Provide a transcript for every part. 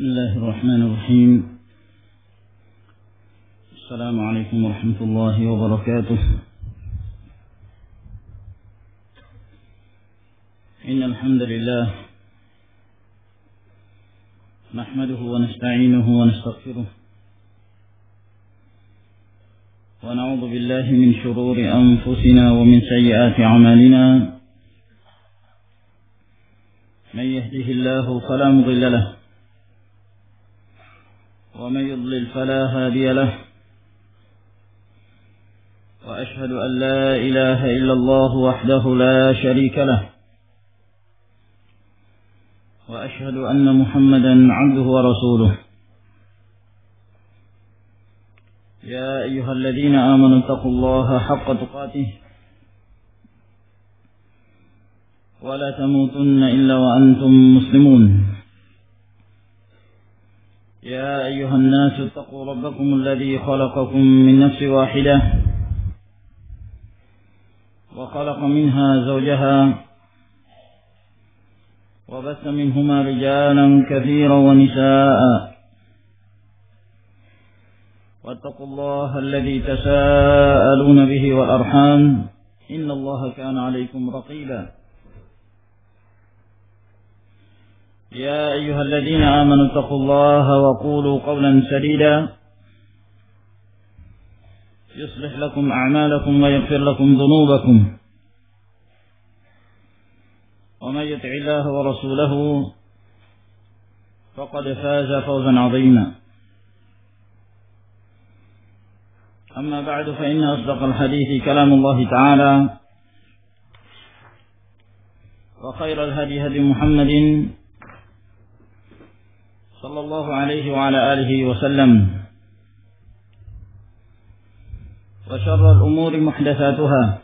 بسم الله الرحمن الرحيم. السلام عليكم ورحمة الله وبركاته. إن الحمد لله نحمده ونستعينه ونستغفره ونعوذ بالله من شرور أنفسنا ومن سيئات أعمالنا. من يهده الله فلا مضل له ومن يضلل فلا هادي له، وأشهد أن لا إله إلا الله وحده لا شريك له، وأشهد أن محمدا عبده ورسوله. يا أيها الذين آمنوا اتقوا الله حق تقاته ولا تموتن إلا وأنتم مسلمون. يا أيها الناس اتقوا ربكم الذي خلقكم من نفس واحدة وخلق منها زوجها وبث منهما رجالا كثيرا ونساء، واتقوا الله الذي تساءلون به والأرحام إن الله كان عليكم رقيبا. يا أيها الذين آمنوا اتقوا الله وقولوا قولا سديدا يصلح لكم أعمالكم ويغفر لكم ذنوبكم، ومن يطع الله ورسوله فقد فاز فوزا عظيما. أما بعد، فإن أصدق الحديث كلام الله تعالى، وخير الهدي هدي محمد صلى الله عليه وعلى آله وسلم، وشر الأمور محدثاتها،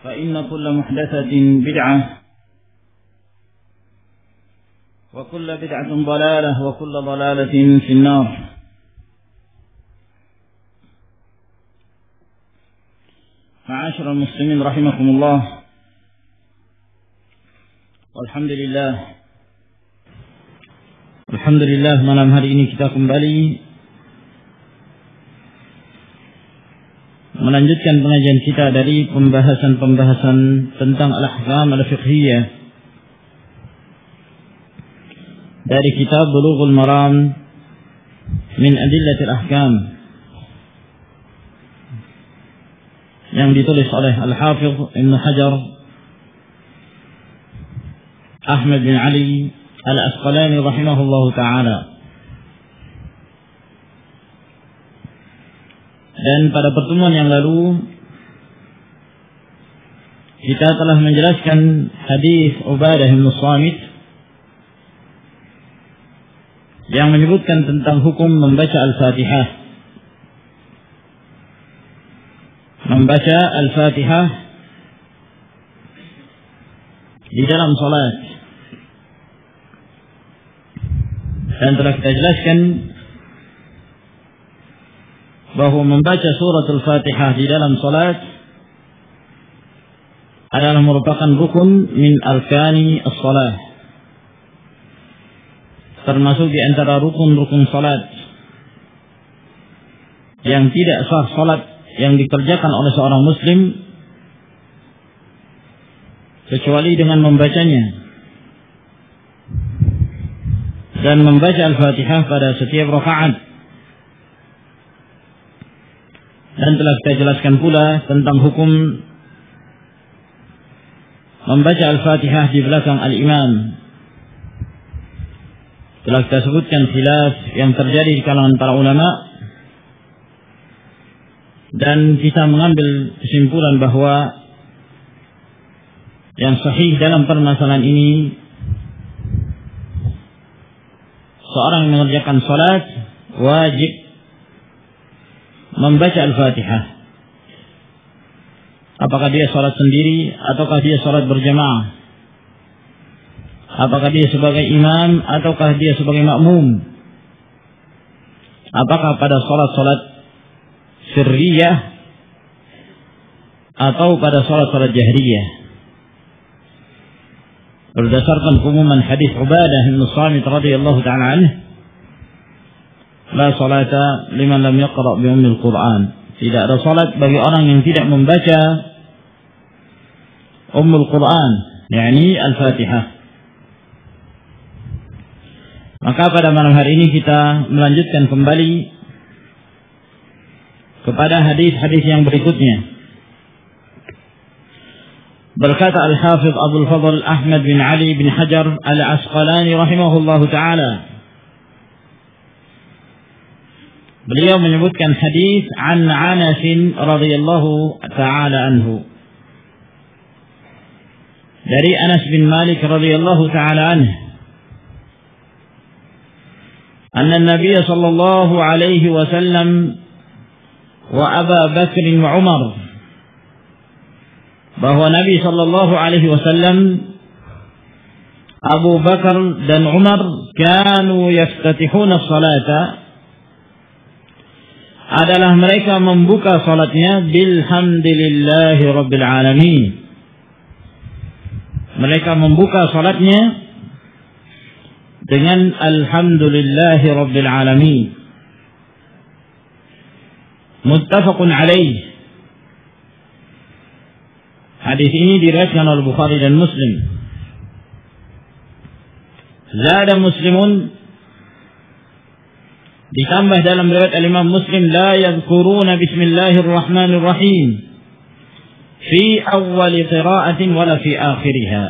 فإن كل محدثة بدعة، وكل بدعة ضلالة، وكل ضلالة في النار. معاشر المسلمين رحمكم الله. Alhamdulillah, malam hari ini kita kembali melanjutkan pengajian kita dari pembahasan tentang al-ahkam al-fiqhiyah dari kitab Bulughul Maram min Adillatil Ahkam yang ditulis oleh Al-Hafidh Ibn Hajar Ahmad bin Ali Al-Asqalani rahimahullahu ta'ala. Dan pada pertemuan yang lalu kita telah menjelaskan hadis Ubadah bin Samit yang menyebutkan tentang hukum membaca Al-Fatihah. Membaca Al-Fatihah di dalam salat. Dan telah kita jelaskan bahwa membaca suratul Fatihah di dalam salat adalah merupakan rukun min arkani as-salah, termasuk di antara rukun-rukun salat yang tidak sah salat yang dikerjakan oleh seorang muslim kecuali dengan membacanya. Dan membaca Al-Fatihah pada setiap rakaat. Dan telah kita jelaskan pula tentang hukum membaca Al-Fatihah di belakang al-imam. Telah kita sebutkan khilaf yang terjadi di kalangan para ulama, dan kita mengambil kesimpulan bahwa yang sahih dalam permasalahan ini, seorang yang mengerjakan salat wajib membaca Al-Fatihah. Apakah dia salat sendiri ataukah dia salat berjamaah? Apakah dia sebagai imam ataukah dia sebagai makmum? Apakah pada salat-salat sirriyah atau pada salat-salat jahriyah? berdasarkan pengumuman hadis Ubadah bin Samit radhiyallahu taala anhu, la salata liman lam yaqra bi ummil Qur'an. Tidak ada salat bagi orang yang tidak membaca Ummul Quran, yakni Al-Fatihah. Maka pada malam hari ini kita melanjutkan kembali kepada hadis-hadis yang berikutnya. Berkata Al-Hafidh Abdul Fadl Ahmad bin Ali bin Hajar Al-Asqalani rahimahullahu ta'ala, beliau menyebutkan hadis an Anas radhiyallahu taala anhu, dari Anas bin Malik radhiyallahu taala anhu, anna Nabi sallallahu alaihi wasallam wa Abu Bakr wa Umar, bahwa Nabi sallallahu alaihi wasallam, Abu Bakar dan Umar kanu yaftatihuna as-salata, adalah mereka membuka salatnya bilhamdulillahi rabbil alamin. Mereka membuka salatnya dengan alhamdulillahi rabbil alamin. Muttafaqun alaih. Hadis ini diriwayatkan oleh Bukhari dan Muslim. Zada Muslimun, ditambah dalam riwayat Al-Imam Muslim, la yadhkuruna bismillahirrahmanirrahim fi awal qira'atin wala fi akhiriha.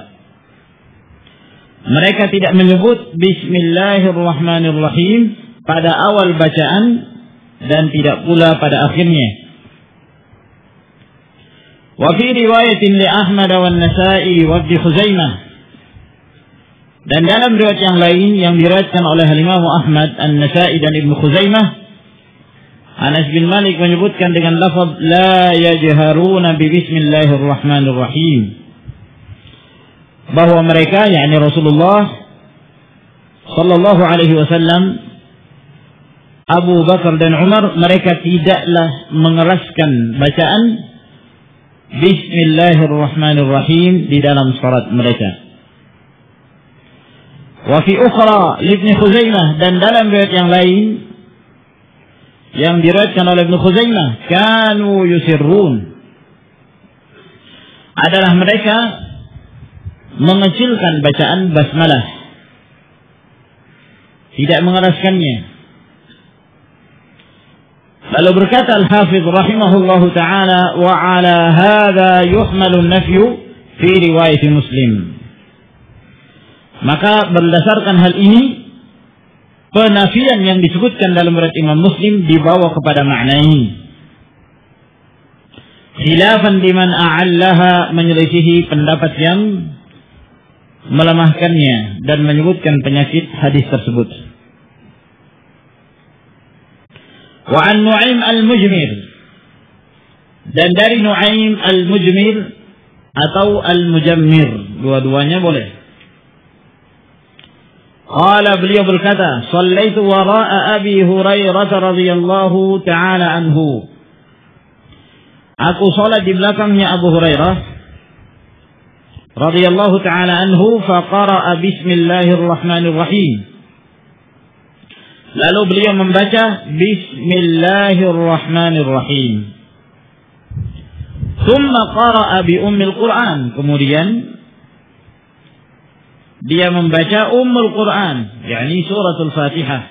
Mereka tidak menyebut bismillahirrahmanirrahim pada awal bacaan dan tidak pula pada akhirnya. Wa fi riwayatin li Ahmad wa An-Nasa'i wa Ibnu Khuzaimah, dan dalam riwayat yang lain yang diriwayatkan oleh Imam Ahmad, An-Nasa'i dan Ibnu Khuzaimah, Anas bin Malik menyebutkan dengan lafaz la yajharuna bi bismillahirrahmanirrahim, bahwa mereka, yakni Rasulullah sallallahu alaihi wasallam, Abu Bakar dan Umar, mereka tidaklah mengeraskan bacaan bismillahirrahmanirrahim di dalam salat mereka. Wa fi ukhra li Ibnu Khuzaimah, dan dalam riwayat yang lain yang diriwayatkan oleh Ibnu Khuzaimah, kanu yusirrun, adalah mereka mengecilkan bacaan basmalah, tidak mengeraskannya. Lalu berkata Al-Hafidh rahimahullahu ta'ala, wa ala hadha yuhmalu an-nafyu fi riwayat Muslim. Maka berdasarkan hal ini, penafian yang disebutkan dalam riwayat Imam Muslim dibawa kepada makna ini. Khilafan liman a'allaha, menyelisihi pendapat yang melemahkannya dan menyebutkan penyakit hadis tersebut. Wa an Nu'aim al-Mujmir, dan dari Nu'aim al-Mujmir atau al-Mujammir, dua-duanya boleh. Qala, beliau berkata, sallaitu wara'a Abi Hurairah radhiyallahu ta'ala anhu, aku salat di belakangnya Abu Hurairah radhiyallahu ta'ala anhu, faqara'a bismillahirrahmanirrahim, lalu beliau membaca bismillahirrahmanirrahim. Thumma qara'a bi ummil Qur'an, kemudian dia membaca Ummul Quran, yakni suratul Fatihah.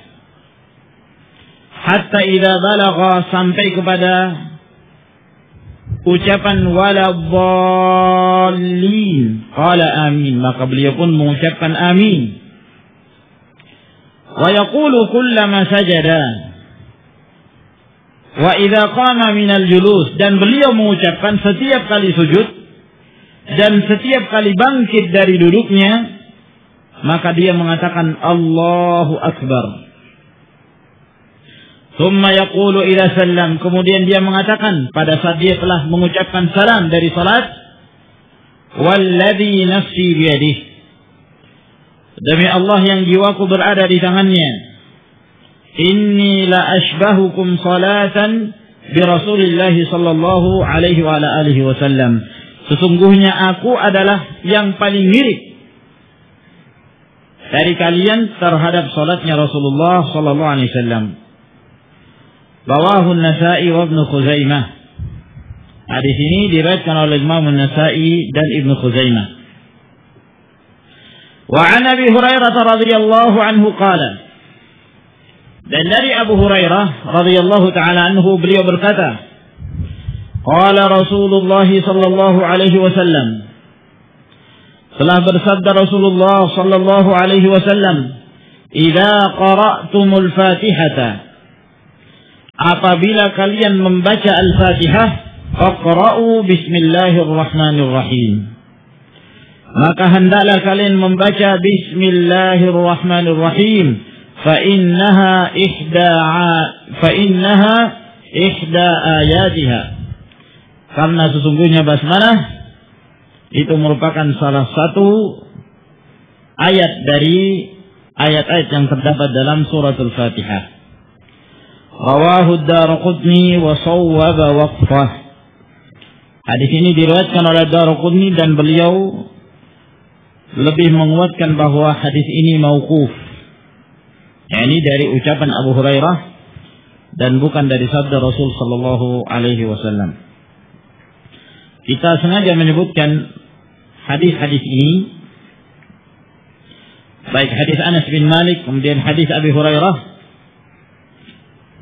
Hatta idza balagha, sampai kepada ucapan waladdallin, qala amin, maka beliau pun mengucapkan amin. Wa yaqulu kullama sajada wa idza qama minal julus, dan beliau mengucapkan setiap kali sujud dan setiap kali bangkit dari duduknya, maka dia mengatakan Allahu Akbar. Thumma yaqulu idza sallam, kemudian dia mengatakan pada saat dia telah mengucapkan salam dari salat, walladzi nafsi biyadihi, demi Allah yang jiwaku berada di tangannya, inni la ashbahukum salatan bi Rasulillah sallallahu alaihi wa ala alihi wasallam, sesungguhnya aku adalah yang paling mirip dari kalian terhadap salatnya Rasulullah sallallahu alaihi wasallam. Rawahu An-Nasa'i wa Ibnu Khuzaimah. Hadis ini diriwayatkan oleh Imam An-Nasa'i dan Ibnu Khuzaimah. Wa 'an Abi Hurairah radhiyallahu anhu qala. Dan dari Abu Hurairah radhiyallahu taala anhu beliau berkata, qala Rasulullah sallallahu alaihi wasallam. Telah bersabda Rasulullah sallallahu alaihi wasallam, "Idza qara'tumul Fatihata." Apabila kalian membaca Al-Fatihah, faqra'u bismillahirrahmanirrahim. Maka hendaklah kalian membaca bismillahirrahmanirrahim. Fa innaha ihda ayatiha. Karena sesungguhnya basmalah itu merupakan salah satu ayat dari ayat-ayat yang terdapat dalam suratul Fatihah. Rawahu Ad-Darqutni wa sawwaba waqfah. Hadis ini diriwayatkan oleh Ad-Darqutni dan beliau lebih menguatkan bahwa hadis ini mauquf. Ini dari ucapan Abu Hurairah dan bukan dari sabda Rasul sallallahu alaihi wasallam. Kita sengaja menyebutkan hadis-hadis ini, baik hadis Anas bin Malik, kemudian hadis Abi Hurairah,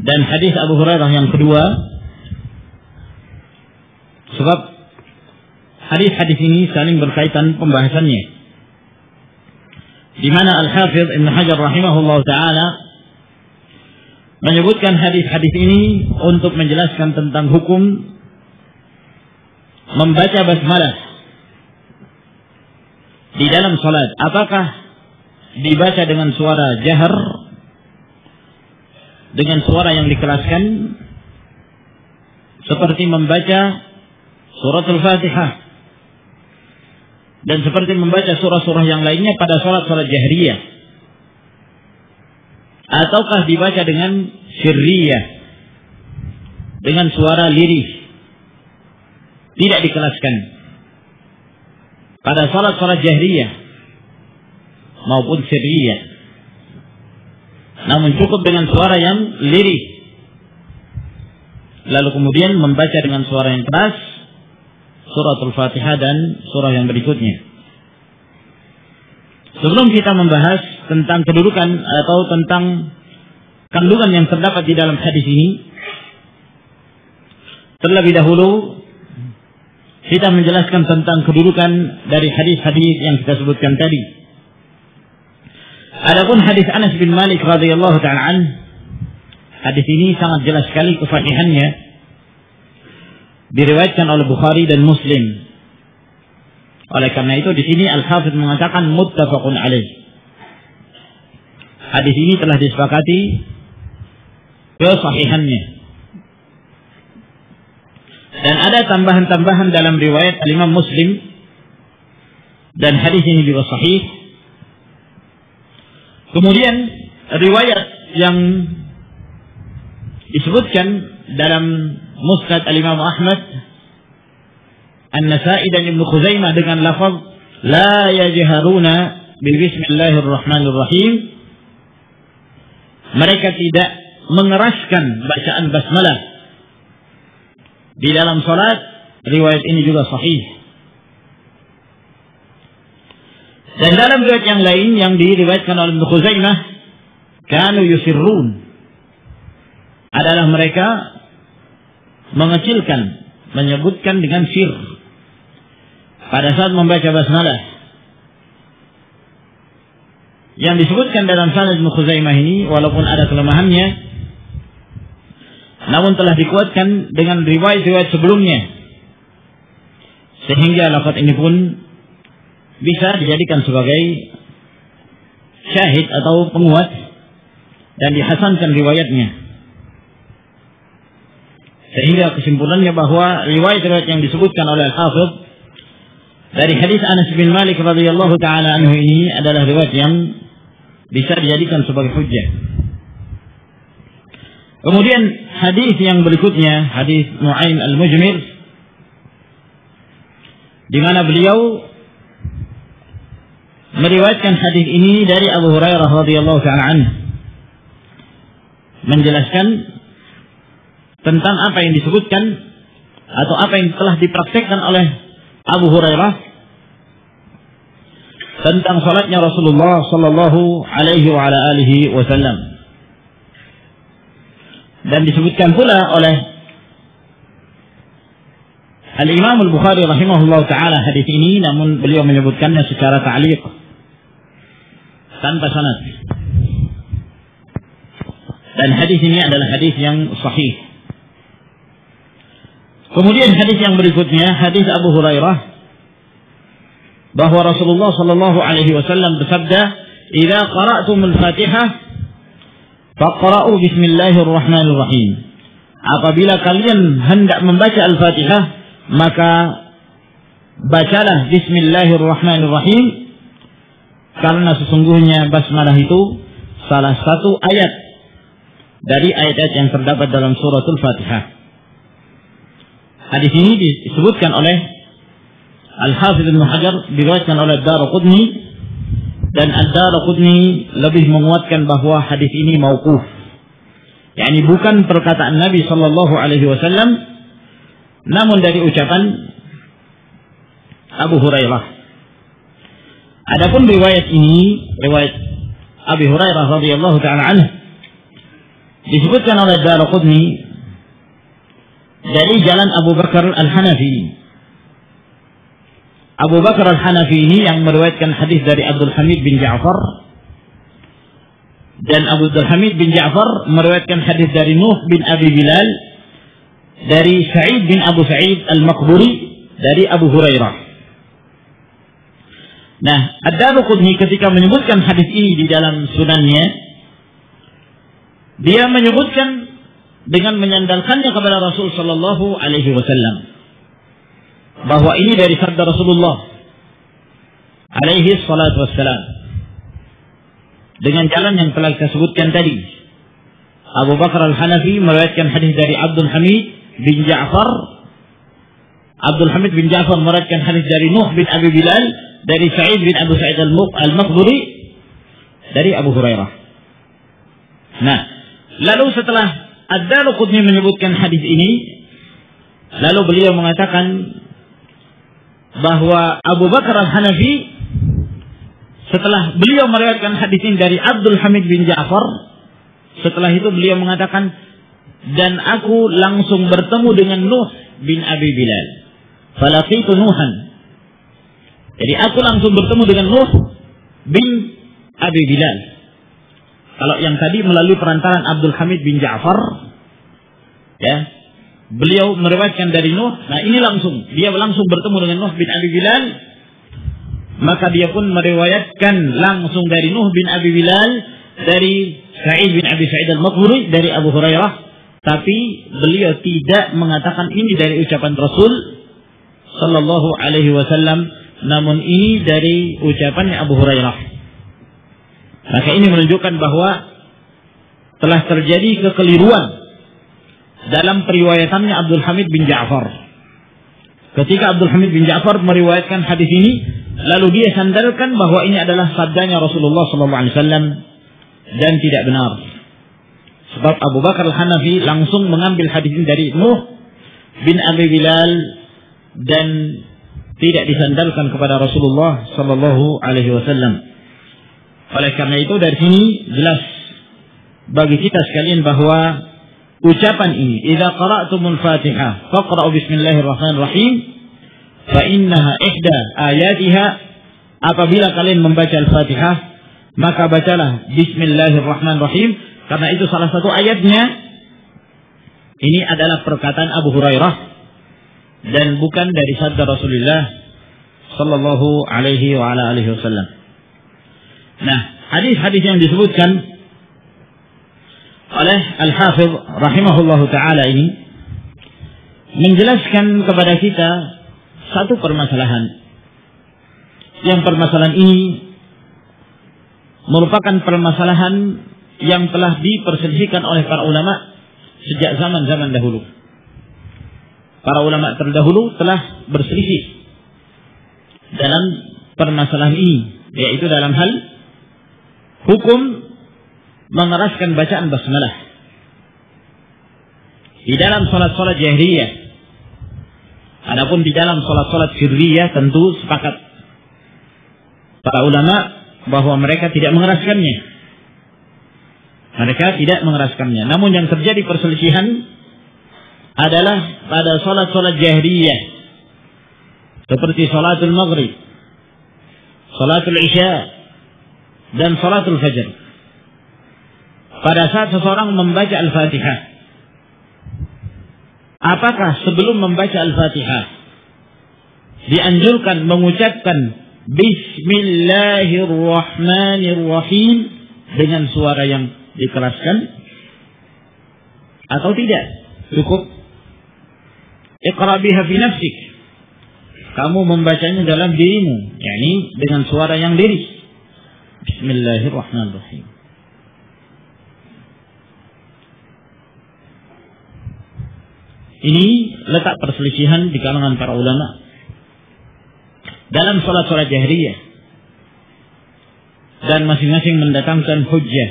dan hadis Abu Hurairah yang kedua, sebab hadis-hadis ini saling berkaitan pembahasannya, di mana Al-Hafidh Ibn Hajar rahimahullah ta'ala menyebutkan hadis-hadis ini untuk menjelaskan tentang hukum membaca basmalah di dalam salat. Apakah dibaca dengan suara jahar, dengan suara yang dikelaskan, seperti membaca suratul Fatihah dan seperti membaca surah-surah yang lainnya pada salat-salat jahriyah, ataukah dibaca dengan sirriyah, dengan suara lirih, tidak dikelaskan pada salat-salat jahriyah maupun sirriyah, namun cukup dengan suara yang lirih, lalu kemudian membaca dengan suara yang keras suratul Fatihah dan surah yang berikutnya. Sebelum kita membahas tentang kedudukan atau tentang kandungan yang terdapat di dalam hadis ini, terlebih dahulu kita menjelaskan tentang kedudukan dari hadis-hadis yang kita sebutkan tadi. Adapun hadis Anas bin Malik radhiyallahu ta'ala anhu, hadis ini sangat jelas sekali kesahihannya, diriwayatkan oleh Bukhari dan Muslim. Oleh karena itu di sini Al-Hafidh mengatakan muttafaqun alaih. Hadis ini telah disepakati kesahihannya. Dan ada tambahan-tambahan dalam riwayat Imam Muslim, dan hadis ini juga sahih. Kemudian riwayat yang disebutkan dalam Musnad Al-Imam Ahmad, An-Nasa'i dan Ibnu Khuzaimah dengan lafaz la yajharuna bil bismillahirrahmanirrahim, mereka tidak mengeraskan bacaan basmalah di dalam salat. Riwayat ini juga sahih. Dan dalam riwayat yang lain yang diriwayatkan oleh Ibnu Khuzaimah, kanu yusirrun, adalah mereka mengecilkan, menyebutkan dengan sir pada saat membaca basmalah. Yang disebutkan dalam sanad Ibnu Khuzaimah ini walaupun ada kelemahannya, namun telah dikuatkan dengan riwayat-riwayat sebelumnya, sehingga lafaz ini pun bisa dijadikan sebagai syahid atau penguat dan dihasankan riwayatnya. Sehingga kesimpulannya bahwa riwayat-riwayat yang disebutkan oleh Al-Hafidh dari hadis Anas bin Malik radhiyallahu ta'ala anhu ini adalah riwayat yang bisa dijadikan sebagai hujjah. Kemudian hadis yang berikutnya, hadis Nu'aim al-Mujmir, di mana beliau meriwayatkan hadis ini dari Abu Hurairah radhiyallahu ta'ala anhu, menjelaskan tentang apa yang disebutkan atau apa yang telah dipraktekkan oleh Abu Hurairah tentang salatnya Rasulullah sallallahu alaihi wa ala alihi wasallam. Dan disebutkan pula oleh Al-Imam Al-Bukhari rahimahullah ta'ala hadis ini, namun beliau menyebutkannya secara ta'liq tanpa sanad. Dan hadis ini adalah hadis yang sahih. Kemudian hadis yang berikutnya, hadis Abu Hurairah, bahwa Rasulullah sallallahu alaihi wasallam bersabda, "Idza qara'tumul Fatihah faqra'u bismillahirrahmanirrahim." Apabila kalian hendak membaca Al-Fatihah, maka bacalah bismillahirrahmanirrahim, karena sesungguhnya basmalah itu salah satu ayat dari ayat-ayat yang terdapat dalam suratul Fatihah. Hadis ini disebutkan oleh Al-Hafidz Ibnu Hajar, diriwayatkan oleh Ad-Daraqutni, dan Ad-Daraqutni lebih menguatkan bahwa hadis ini mauquf, yakni bukan perkataan Nabi sallallahu alaihi wasallam, namun dari ucapan Abu Hurairah. Adapun riwayat ini, riwayat Abu Hurairah radhiyallahu ta'ala anhu, disebutkan oleh Ad-Daraqutni dari jalan Abu Bakar Al-Hanafi. Abu Bakar Al-Hanafi ini yang meriwayatkan hadis dari Abdul Hamid bin Ja'far, dan Abdul Hamid bin Ja'far meriwayatkan hadis dari Nuh bin Abi Bilal, dari Sa'id bin Abu Sa'id Al-Maqburi, dari Abu Hurairah. Nah, Ad-Daraqutni ketika menyebutkan hadis ini di dalam sunannya, dia menyebutkan dengan menyandarkannya kepada Rasul sallallahu alaihi wasallam, bahwa ini dari sabda Rasulullah alaihi salatu wassalam, dengan jalan yang telah kita sebutkan tadi. Abu Bakar Al-Hanafi meriwayatkan hadis dari Abdul Hamid bin Ja'far. Abdul Hamid bin Ja'far meriwayatkan hadis dari Nuh bin Abi Bilal, dari Sa'id bin Abu Sa'id Al-Maqburi, dari Abu Hurairah. Nah, lalu setelah Ad-Daraqutni menyebutkan hadis ini, lalu beliau mengatakan bahwa Abu Bakar Al-Hanafi, setelah beliau meriwayatkan hadis ini dari Abdul Hamid bin Ja'far, setelah itu beliau mengatakan, dan aku langsung bertemu dengan Nuh bin Abi Bilal. Falaqitu Nuhan. Jadi aku langsung bertemu dengan Nuh bin Abi Bilal. Kalau yang tadi melalui perantaran Abdul Hamid bin Ja'far, ya, beliau meriwayatkan dari Nuh. Nah, ini dia langsung bertemu dengan Nuh bin Abi Bilal, maka dia pun meriwayatkan langsung dari Nuh bin Abi Bilal, dari Sa'id bin Abi Sa'id Al-Maqburi, dari Abu Hurairah, tapi beliau tidak mengatakan ini dari ucapan Rasul sallallahu alaihi wasallam, namun ini dari ucapannya Abu Hurairah. Maka ini menunjukkan bahwa telah terjadi kekeliruan dalam periwayatannya Abdul Hamid bin Ja'far. Ketika Abdul Hamid bin Ja'far meriwayatkan hadis ini, lalu dia sandarkan bahwa ini adalah sabdanya Rasulullah SAW, dan tidak benar. Sebab Abu Bakar Al-Hanafi langsung mengambil hadis ini dari Nuh bin Abi Bilal, dan tidak disandarkan kepada Rasulullah SAW. Oleh karena itu dari sini jelas bagi kita sekalian bahwa ucapan ini, idza qara'tumul Fatihah faqra'u bismillahirrahmanirrahim fa innaha ihda ayatiha, apabila kalian membaca Al-Fatihah maka bacalah bismillahirrahmanirrahim, karena itu salah satu ayatnya. Ini adalah perkataan Abu Hurairah dan bukan dari sabda Rasulullah sallallahu alaihi wa ala alihi wasallam. Nah, hadis-hadis yang disebutkan oleh Al-Hafidz rahimahullahu ta'ala ini menjelaskan kepada kita satu permasalahan. Yang permasalahan ini merupakan permasalahan yang telah diperselisihkan oleh para ulama sejak zaman-zaman dahulu. Para ulama terdahulu telah berselisih dalam permasalahan ini, yaitu dalam hal hukum mengeraskan bacaan basmalah di dalam salat-salat jahriyah. Adapun di dalam salat-salat sirriyah tentu sepakat para ulama bahwa mereka tidak mengeraskannya. Mereka tidak mengeraskannya. Namun yang terjadi perselisihan adalah pada salat-salat jahriyah seperti salatul maghrib, salatul isya, dan salatul fajr. Pada saat seseorang membaca Al-Fatihah, apakah sebelum membaca Al-Fatihah dianjurkan mengucapkan Bismillahirrahmanirrahim dengan suara yang dikeraskan atau tidak? Cukup Iqra biha fi nafsik, kamu membacanya dalam dirimu, yakni dengan suara yang lirih. Bismillahirrahmanirrahim. Ini letak perselisihan di kalangan para ulama dalam salat-salat jahriyah, dan masing-masing mendatangkan hujjah.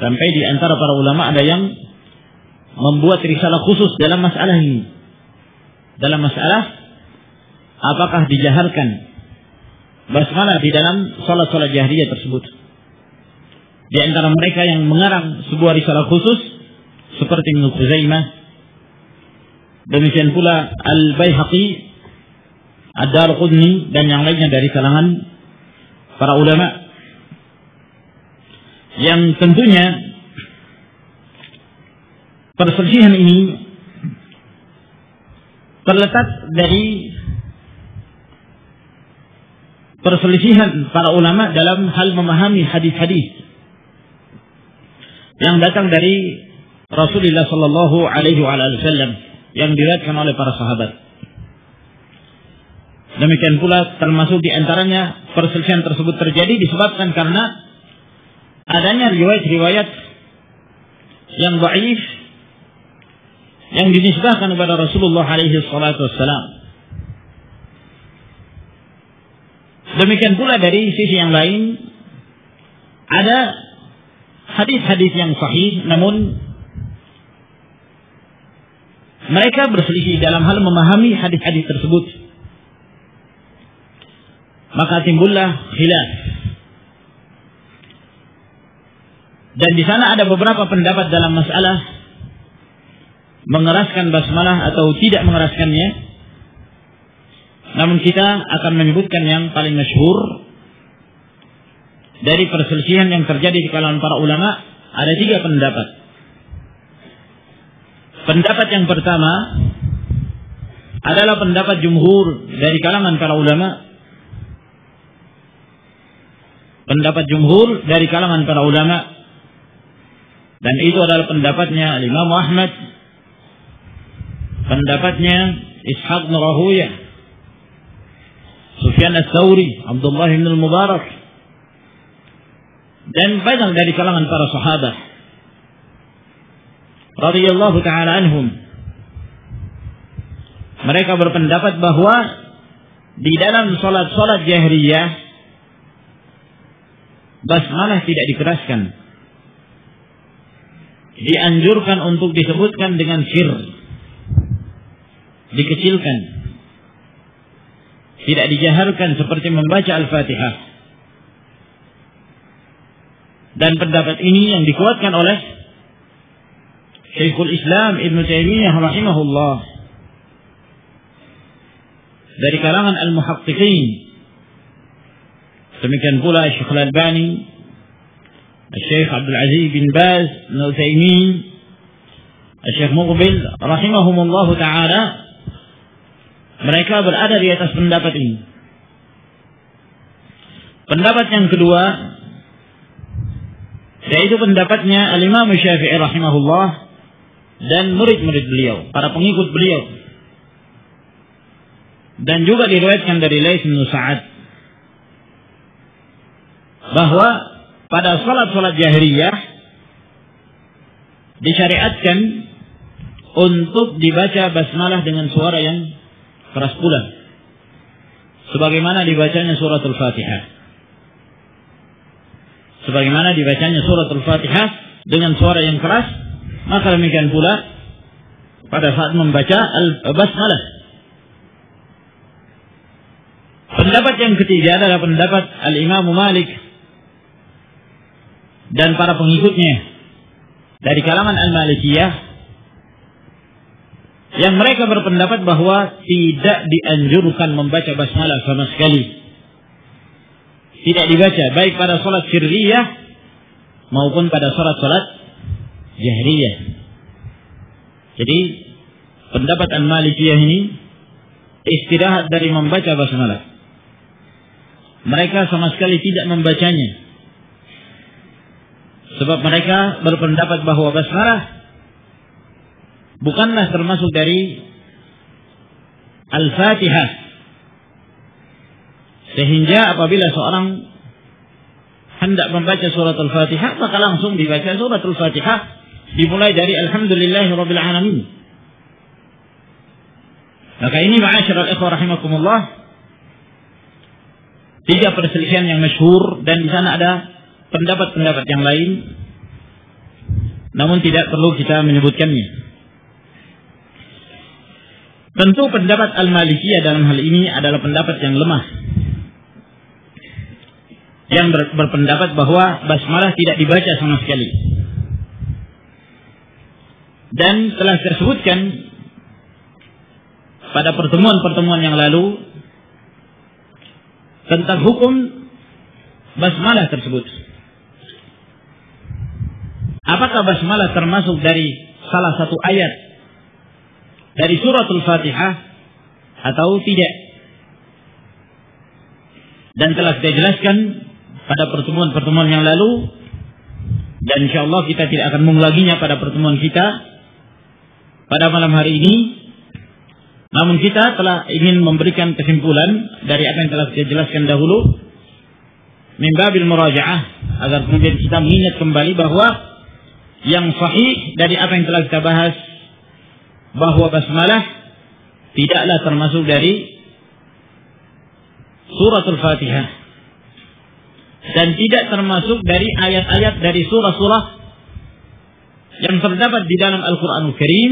Sampai di antara para ulama ada yang membuat risalah khusus dalam masalah ini, dalam masalah apakah dijaharkan basmalah di dalam salat-salat jahriyah tersebut. Di antara mereka yang mengarang sebuah risalah khusus seperti Ibnu Khuzaimah, demikian pula Al-Baihaqi, Ad-Darqutni, dan yang lainnya dari kalangan para ulama, yang tentunya perselisihan ini terletak dari perselisihan para ulama dalam hal memahami hadis-hadis yang datang dari Rasulullah Sallallahu Alaihi Wasallam yang diriwayatkan oleh para sahabat. Demikian pula termasuk di antaranya perselisihan tersebut terjadi disebabkan karena adanya riwayat-riwayat yang dhaif yang dinisbahkan kepada Rasulullah alaihi salatu wassalam. Demikian pula dari sisi yang lain ada hadis-hadis yang sahih namun mereka berselisih dalam hal memahami hadis-hadis tersebut. Maka timbullah khilaf. Dan di sana ada beberapa pendapat dalam masalah mengeraskan basmalah atau tidak mengeraskannya. Namun kita akan menyebutkan yang paling masyhur dari perselisihan yang terjadi di kalangan para ulama. Ada 3 pendapat. Pendapat yang pertama adalah pendapat jumhur dari kalangan para ulama. Pendapat jumhur dari kalangan para ulama, dan itu adalah pendapatnya Imam Ahmad, pendapatnya Ishaq bin Rahuyah, Sufyan Ats-Tsauri, Abdullah bin Al-Mubarak, dan banyak dari kalangan para sahabat radhiyallahu taala anhum. Mereka berpendapat bahwa di dalam salat-salat jahriyah basmalah tidak dikeraskan, dianjurkan untuk disebutkan dengan sir, dikecilkan, tidak dijaharkan seperti membaca Al-Fatihah. Dan pendapat ini yang dikuatkan oleh Syekhul Islam Ibn Taimiyah rahimahullah dari kalangan al-muhaqqiqin. Demikian pula Syekh Al-Albani, Syekh Abdul Aziz bin Baz, Ibnu Utsaimin, Syekh Muqbil rahimahumullah taala. Mereka berada di atas pendapat ini. Pendapat yang kedua yaitu pendapatnya Al-Imam Syafi'i rahimahullah dan murid-murid beliau, para pengikut beliau. Dan juga diriwayatkan dari Laits bin Sa'ad bahwa pada salat-salat jahriyah disyariatkan untuk dibaca basmalah dengan suara yang keras pula, sebagaimana dibacanya suratul Fatihah. sebagaimana dibacanya suratul Fatihah dengan suara yang keras, maka demikian pula pada saat membaca al-basmalah. Pendapat yang ketiga adalah pendapat Al-Imam Malik dan para pengikutnya dari kalangan Al-Malikiyah, yang mereka berpendapat bahwa tidak dianjurkan membaca basmalah sama sekali. Tidak dibaca baik pada salat sirriyah maupun pada salat-salat jahriyah. Jadi pendapat Al-Malikiyah ini istirahat dari membaca basmalah. Mereka sama sekali tidak membacanya, sebab mereka berpendapat bahwa basmalah bukanlah termasuk dari Al-Fatihah, sehingga apabila seorang hendak membaca surat Al-Fatihah maka langsung dibaca surat Al-Fatihah, dimulai dari Alhamdulillahirabbil alamin. Maka ini ma'asyiral ikhwah rahimakumullah, tiga perselisihan yang masyhur, dan di sana ada pendapat-pendapat yang lain, namun tidak perlu kita menyebutkannya. Tentu pendapat Al-Malikiyah dalam hal ini adalah pendapat yang lemah, yang berpendapat bahwa basmalah tidak dibaca sama sekali. Dan telah saya sebutkan pada pertemuan-pertemuan yang lalu tentang hukum basmalah tersebut. Apakah basmalah termasuk dari salah satu ayat dari suratul Fatihah atau tidak? Dan telah saya jelaskan pada pertemuan-pertemuan yang lalu, dan insyaallah kita tidak akan mengulanginya pada pertemuan kita pada malam hari ini. Namun kita telah ingin memberikan kesimpulan dari apa yang telah saya jelaskan dahulu, min babil murajaah, agar kemudian kita mengingat kembali bahwa yang sahih dari apa yang telah kita bahas, bahwa basmalah tidaklah termasuk dari suratul Fatihah, dan tidak termasuk dari ayat-ayat dari surah-surah yang terdapat di dalam Al-Quranul Karim,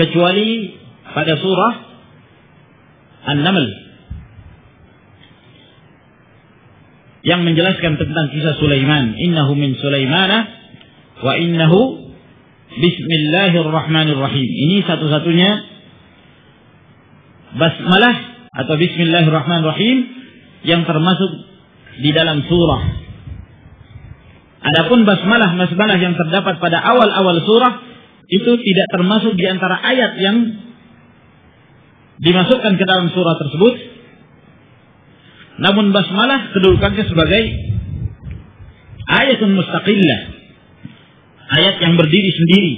kecuali pada surah An-Naml yang menjelaskan tentang kisah Sulaiman. Innahu min Sulaimana wa innahu bismillahirrahmanirrahim. Ini satu-satunya basmalah atau bismillahirrahmanirrahim yang termasuk di dalam surah. Adapun basmalah yang terdapat pada awal-awal surah itu tidak termasuk di antara ayat yang dimasukkan ke dalam surah tersebut. Namun basmalah kedudukannya sebagai ayatun mustaqillah, ayat yang berdiri sendiri,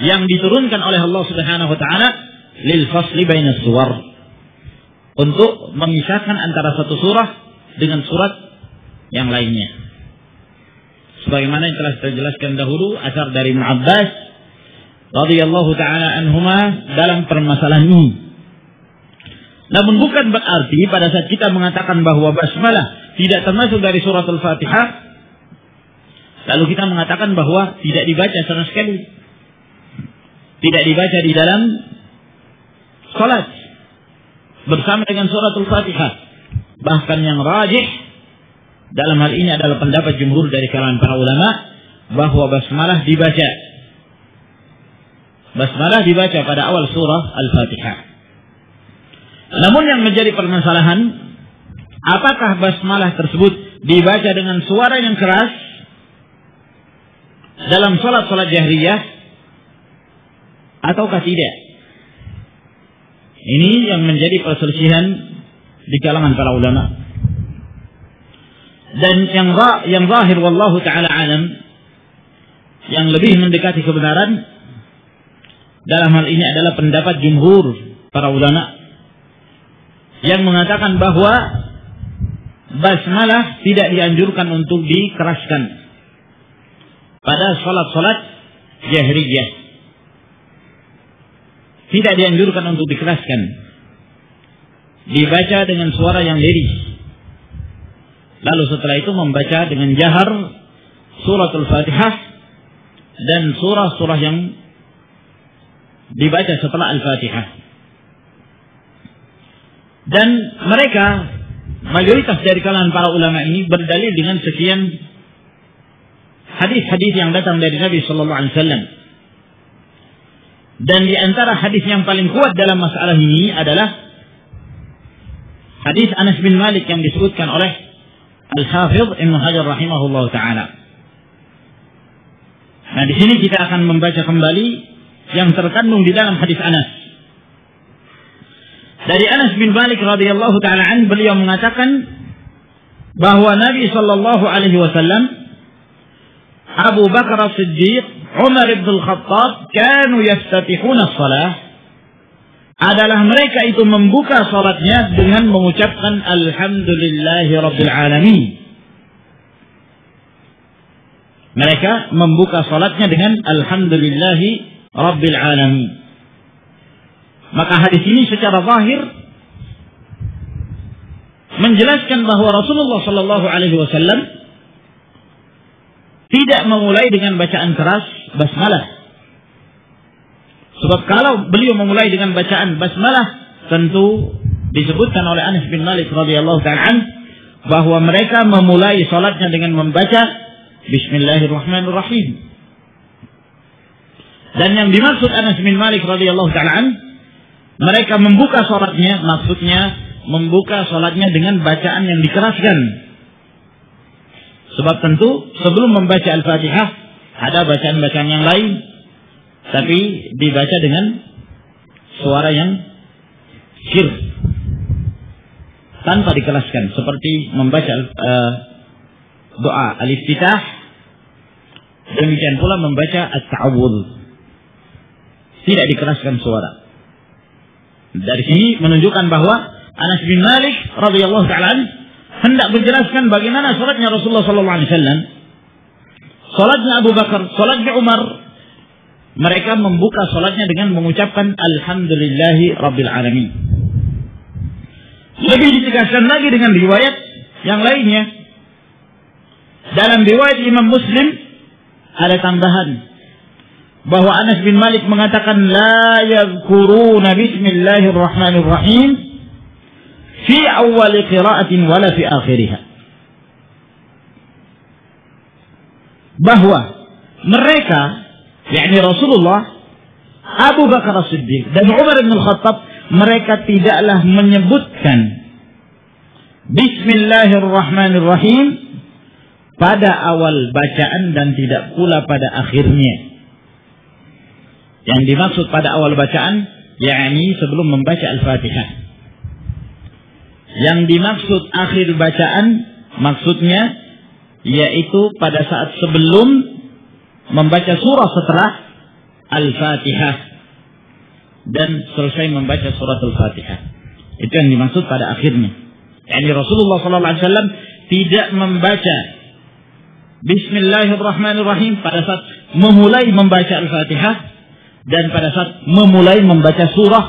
yang diturunkan oleh Allah Subhanahu wa taala lil fasli bainas suwar, untuk memisahkan antara satu surah dengan surat yang lainnya. Sebagaimana yang telah kita jelaskan dahulu, asar dari Ibnu Abbas radhiyallahu taala anhuma dalam permasalahan ini. Namun bukan berarti pada saat kita mengatakan bahwa basmalah tidak termasuk dari surat Al-Fatihah, lalu kita mengatakan bahwa tidak dibaca sama sekali, tidak dibaca di dalam salat bersama dengan surat Al-Fatihah. Bahkan yang rajih dalam hal ini adalah pendapat jumhur dari kalangan para ulama, bahwa basmalah dibaca. Basmalah dibaca pada awal surah Al-Fatihah. Namun yang menjadi permasalahan, apakah basmalah tersebut dibaca dengan suara yang keras dalam salat-salat jahriyah ataukah tidak? Ini yang menjadi perselisihan di kalangan para ulama. Dan yang zahir wallahu taala alam, yang lebih mendekati kebenaran dalam hal ini adalah pendapat jumhur para ulama yang mengatakan bahwa basmalah tidak dianjurkan untuk dikeraskan pada salat-salat jahriyah. Tidak dianjurkan untuk dikeraskan, dibaca dengan suara yang lirih, Lalu setelah itu membaca dengan jahar suratul Fatihah dan surah-surah yang dibaca setelah Al-Fatihah. Dan mereka, mayoritas dari kalangan para ulama ini berdalil dengan sekian hadis-hadis yang datang dari Nabi Sallallahu Alaihi Wasallam. Dan di antara hadis yang paling kuat dalam masalah ini adalah hadis Anas bin Malik yang disebutkan oleh Al-Hafidh Ibnu Hajar rahimahullah taala. Nah, di sini kita akan membaca kembali yang terkandung di dalam hadis Anas. Dari Anas bin Malik radhiyallahu taala an, beliau mengatakan bahwa Nabi sallallahu alaihi wasallam, Abu Bakar As-Siddiq, Umar ibn Al-Khattab kanu yaftatihuna as-salah, adalah mereka itu membuka salatnya dengan mengucapkan alhamdulillahi rabbil alamin. Mereka membuka salatnya dengan alhamdulillahi rabbil alamin. Maka hadis ini secara zahir menjelaskan bahwa Rasulullah sallallahu alaihi wasallam tidak memulai dengan bacaan keras basmalah. Sebab kalau beliau memulai dengan bacaan basmalah, tentu disebutkan oleh Anas bin Malik radhiyallahu ta'ala bahwa mereka memulai salatnya dengan membaca Bismillahirrahmanirrahim. Dan yang dimaksud Anas bin Malik radhiyallahu ta'ala, mereka membuka salatnya, maksudnya membuka salatnya dengan bacaan yang dikeraskan. Sebab tentu sebelum membaca Al-Fatihah ada bacaan-bacaan yang lain, tapi dibaca dengan suara yang sir, tanpa dikeraskan, seperti membaca doa al-iftitah, demikian pula membaca at-ta'awudz, tidak dikeraskan suara. Dari sini menunjukkan bahwa Anas bin Malik radhiyallahu ta'ala hendak menjelaskan bagaimana salatnya Rasulullah sallallahu alaihi wasallam, salatnya Abu Bakar, salatnya Umar. Mereka membuka salatnya dengan mengucapkan alhamdulillahi rabbil alamin. Lebih ditegaskan lagi dengan riwayat yang lainnya. Dalam riwayat Imam Muslim ada tambahan bahwa Anas bin Malik mengatakan la yadhkuruna bismillahirrahmanirrahim fi awal qira'atin wala fi akhiriha. Bahwa mereka, yakni Rasulullah, Abu Bakar As-Siddiq dan Umar bin Al-Khattab, mereka tidaklah menyebutkan Bismillahirrahmanirrahim pada awal bacaan dan tidak pula pada akhirnya. Yang dimaksud pada awal bacaan, yakni sebelum membaca Al-Fatihah. Yang dimaksud akhir bacaan, maksudnya yaitu pada saat sebelum membaca surah setelah Al-Fatihah dan selesai membaca surat Al-Fatihah. Itu yang dimaksud pada akhirnya. Yani Rasulullah SAW tidak membaca Bismillahirrahmanirrahim pada saat memulai membaca Al-Fatihah dan pada saat memulai membaca surah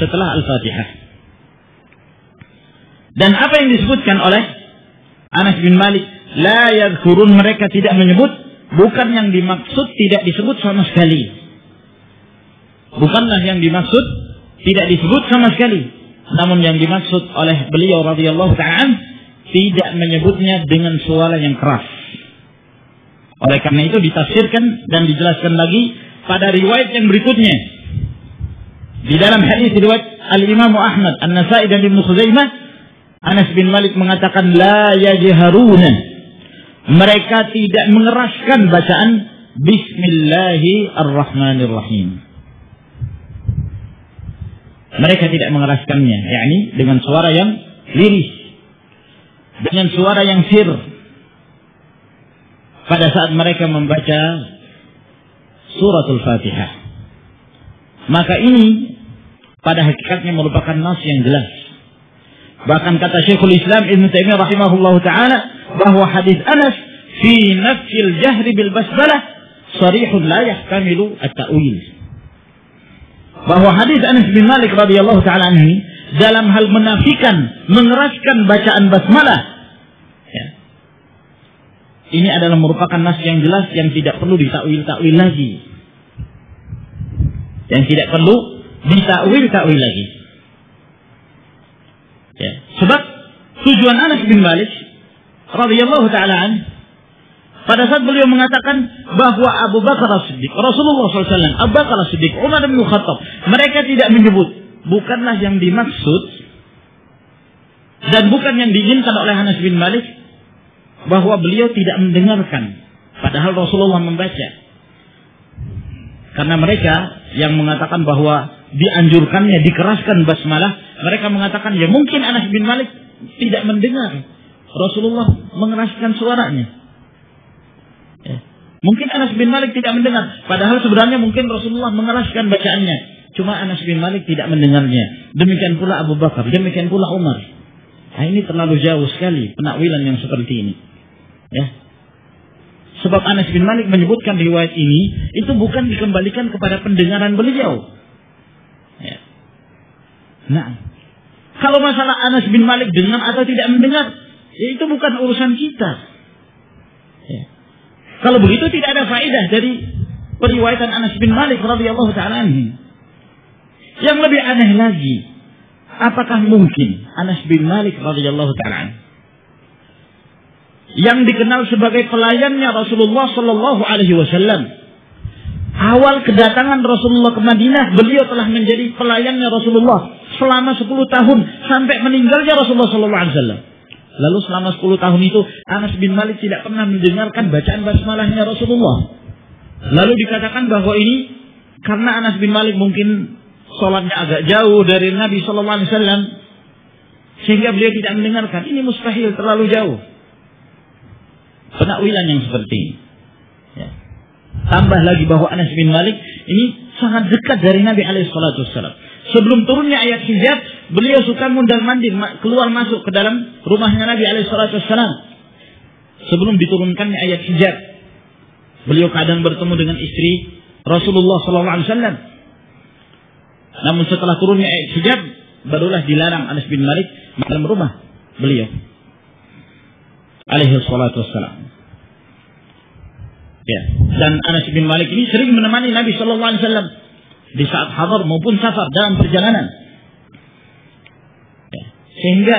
setelah Al-Fatihah. Dan apa yang disebutkan oleh Anas bin Malik, la yadhkurun, mereka tidak menyebut, bukan yang dimaksud tidak disebut sama sekali. Bukanlah yang dimaksud tidak disebut sama sekali. Namun yang dimaksud oleh beliau radhiyallahu ta'ala tidak menyebutnya dengan suara yang keras. Oleh karena itu ditafsirkan dan dijelaskan lagi pada riwayat yang berikutnya. Di dalam hadis riwayat Al-Imam Ahmad, An-Nasai dan Ibnu Khuzaimah, Anas bin Malik mengatakan la yajharuna, mereka tidak mengeraskan bacaan Bismillahirrahmanirrahim. Mereka tidak mengeraskannya, yakni dengan suara yang lirih, dengan suara yang sir pada saat mereka membaca suratul Fatihah. Maka ini pada hakikatnya merupakan nas yang jelas. Bahkan kata Syekhul Islam Ibnu Taimiyah rahimahullahu taala bahwa hadis Anas fi nafsil jahri bil basmalah sharihun la yahtamilu at-ta'wil. Bahwa hadis Anas bin Malik radhiyallahu taala anhu dalam hal menafikan, mengeraskan bacaan basmalah, ya, ini adalah merupakan nas yang jelas yang tidak perlu ditakwil-takwil lagi. Yang tidak perlu ditakwil-takwil lagi. Ya. Sebab tujuan Anas bin Malik radhiyallahu taala an pada saat beliau mengatakan bahwa Abu Bakar As-Siddiq, Rasulullah SAW, Abu Bakar As-Siddiq, Umar bin Khattab, mereka tidak menyebut, bukanlah yang dimaksud dan bukan yang diinginkan oleh Anas bin Malik bahwa beliau tidak mendengarkan padahal Rasulullah membaca. Karena mereka yang mengatakan bahwa dianjurkannya dikeraskan basmalah, mereka mengatakan ya mungkin Anas bin Malik tidak mendengar Rasulullah mengeraskan suaranya. Ya. Mungkin Anas bin Malik tidak mendengar, padahal sebenarnya mungkin Rasulullah mengeraskan bacaannya. Cuma Anas bin Malik tidak mendengarnya. Demikian pula Abu Bakar, demikian pula Umar. Nah, ini terlalu jauh sekali penakwilan yang seperti ini. Ya. Sebab Anas bin Malik menyebutkan riwayat ini itu bukan dikembalikan kepada pendengaran beliau. Ya. Nah, kalau masalah Anas bin Malik dengar atau tidak mendengar, ya itu bukan urusan kita. Ya. Kalau begitu tidak ada faedah dari periwayatan Anas bin Malik radhiyallahu ta'ala anhu. Yang lebih aneh lagi, apakah mungkin Anas bin Malik radhiyallahu ta'ala anhu yang dikenal sebagai pelayannya Rasulullah sallallahu alaihi wasallam, awal kedatangan Rasulullah ke Madinah, beliau telah menjadi pelayannya Rasulullah selama 10 tahun sampai meninggalnya Rasulullah sallallahu alaihi wasallam. Lalu selama 10 tahun itu Anas bin Malik tidak pernah mendengarkan bacaan basmalahnya Rasulullah. Lalu dikatakan bahwa ini karena Anas bin Malik mungkin sholatnya agak jauh dari Nabi sallallahu alaihi wasallam sehingga beliau tidak mendengarkan. Ini mustahil, terlalu jauh. Penakwilan yang seperti ini. Ya. Tambah lagi bahwa Anas bin Malik ini sangat dekat dari Nabi alaihi salatu wasallam. Sebelum turunnya ayat hijab, beliau suka mundar-mandir keluar masuk ke dalam rumahnya Nabi alaihi salatu wasallam. Sebelum diturunkannya ayat hijab, beliau kadang bertemu dengan istri Rasulullah sallallahu alaihi wasallam. Namun setelah turunnya ayat hijab, barulah dilarang Anas bin Malik dalam rumah beliau alaihi salatu wassalam. Ya, dan Anas bin Malik ini sering menemani Nabi sallallahu alaihi wasallam di saat hadar maupun safar dalam perjalanan. Ya, sehingga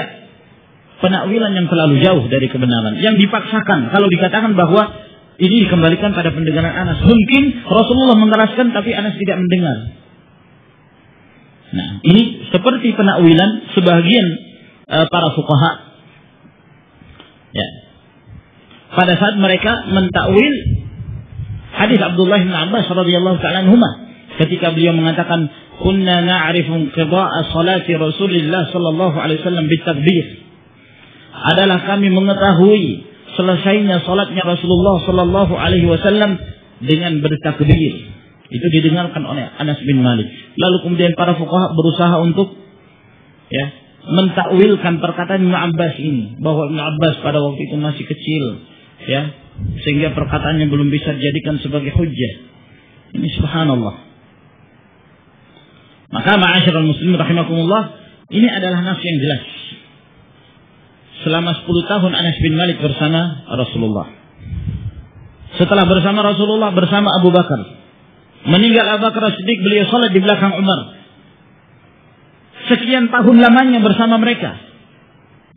penakwilan yang terlalu jauh dari kebenaran yang dipaksakan kalau dikatakan bahwa ini dikembalikan pada pendengaran Anas. Mungkin Rasulullah mengeraskan tapi Anas tidak mendengar. Nah, ini seperti penakwilan sebagian para fuqaha. Ya. Pada saat mereka mentakwil hadis Abdullah bin Abbas radhiyallahu ta'ala anhuma ketika beliau mengatakan kunna na'rifu qada'a salati Rasulillah sallallahu alaihi wasallam bitakbir, adalah kami mengetahui selesainya salatnya Rasulullah sallallahu alaihi wasallam dengan bertakbir. Itu didengarkan oleh Anas bin Malik. Lalu kemudian para fuqaha berusaha untuk mentakwilkan perkataan Ibnu Abbas ini, bahwa Ibnu Abbas pada waktu itu masih kecil, ya, sehingga perkataannya belum bisa dijadikan sebagai hujjah. Ini subhanallah. Maka ma'asyiral muslimin rahimakumullah, ini adalah nas yang jelas. Selama 10 tahun Anas bin Malik bersama Rasulullah. Setelah bersama Rasulullah, bersama Abu Bakar, meninggal Abu Bakar As-Siddiq, beliau salat di belakang Umar. Sekian tahun lamanya bersama mereka.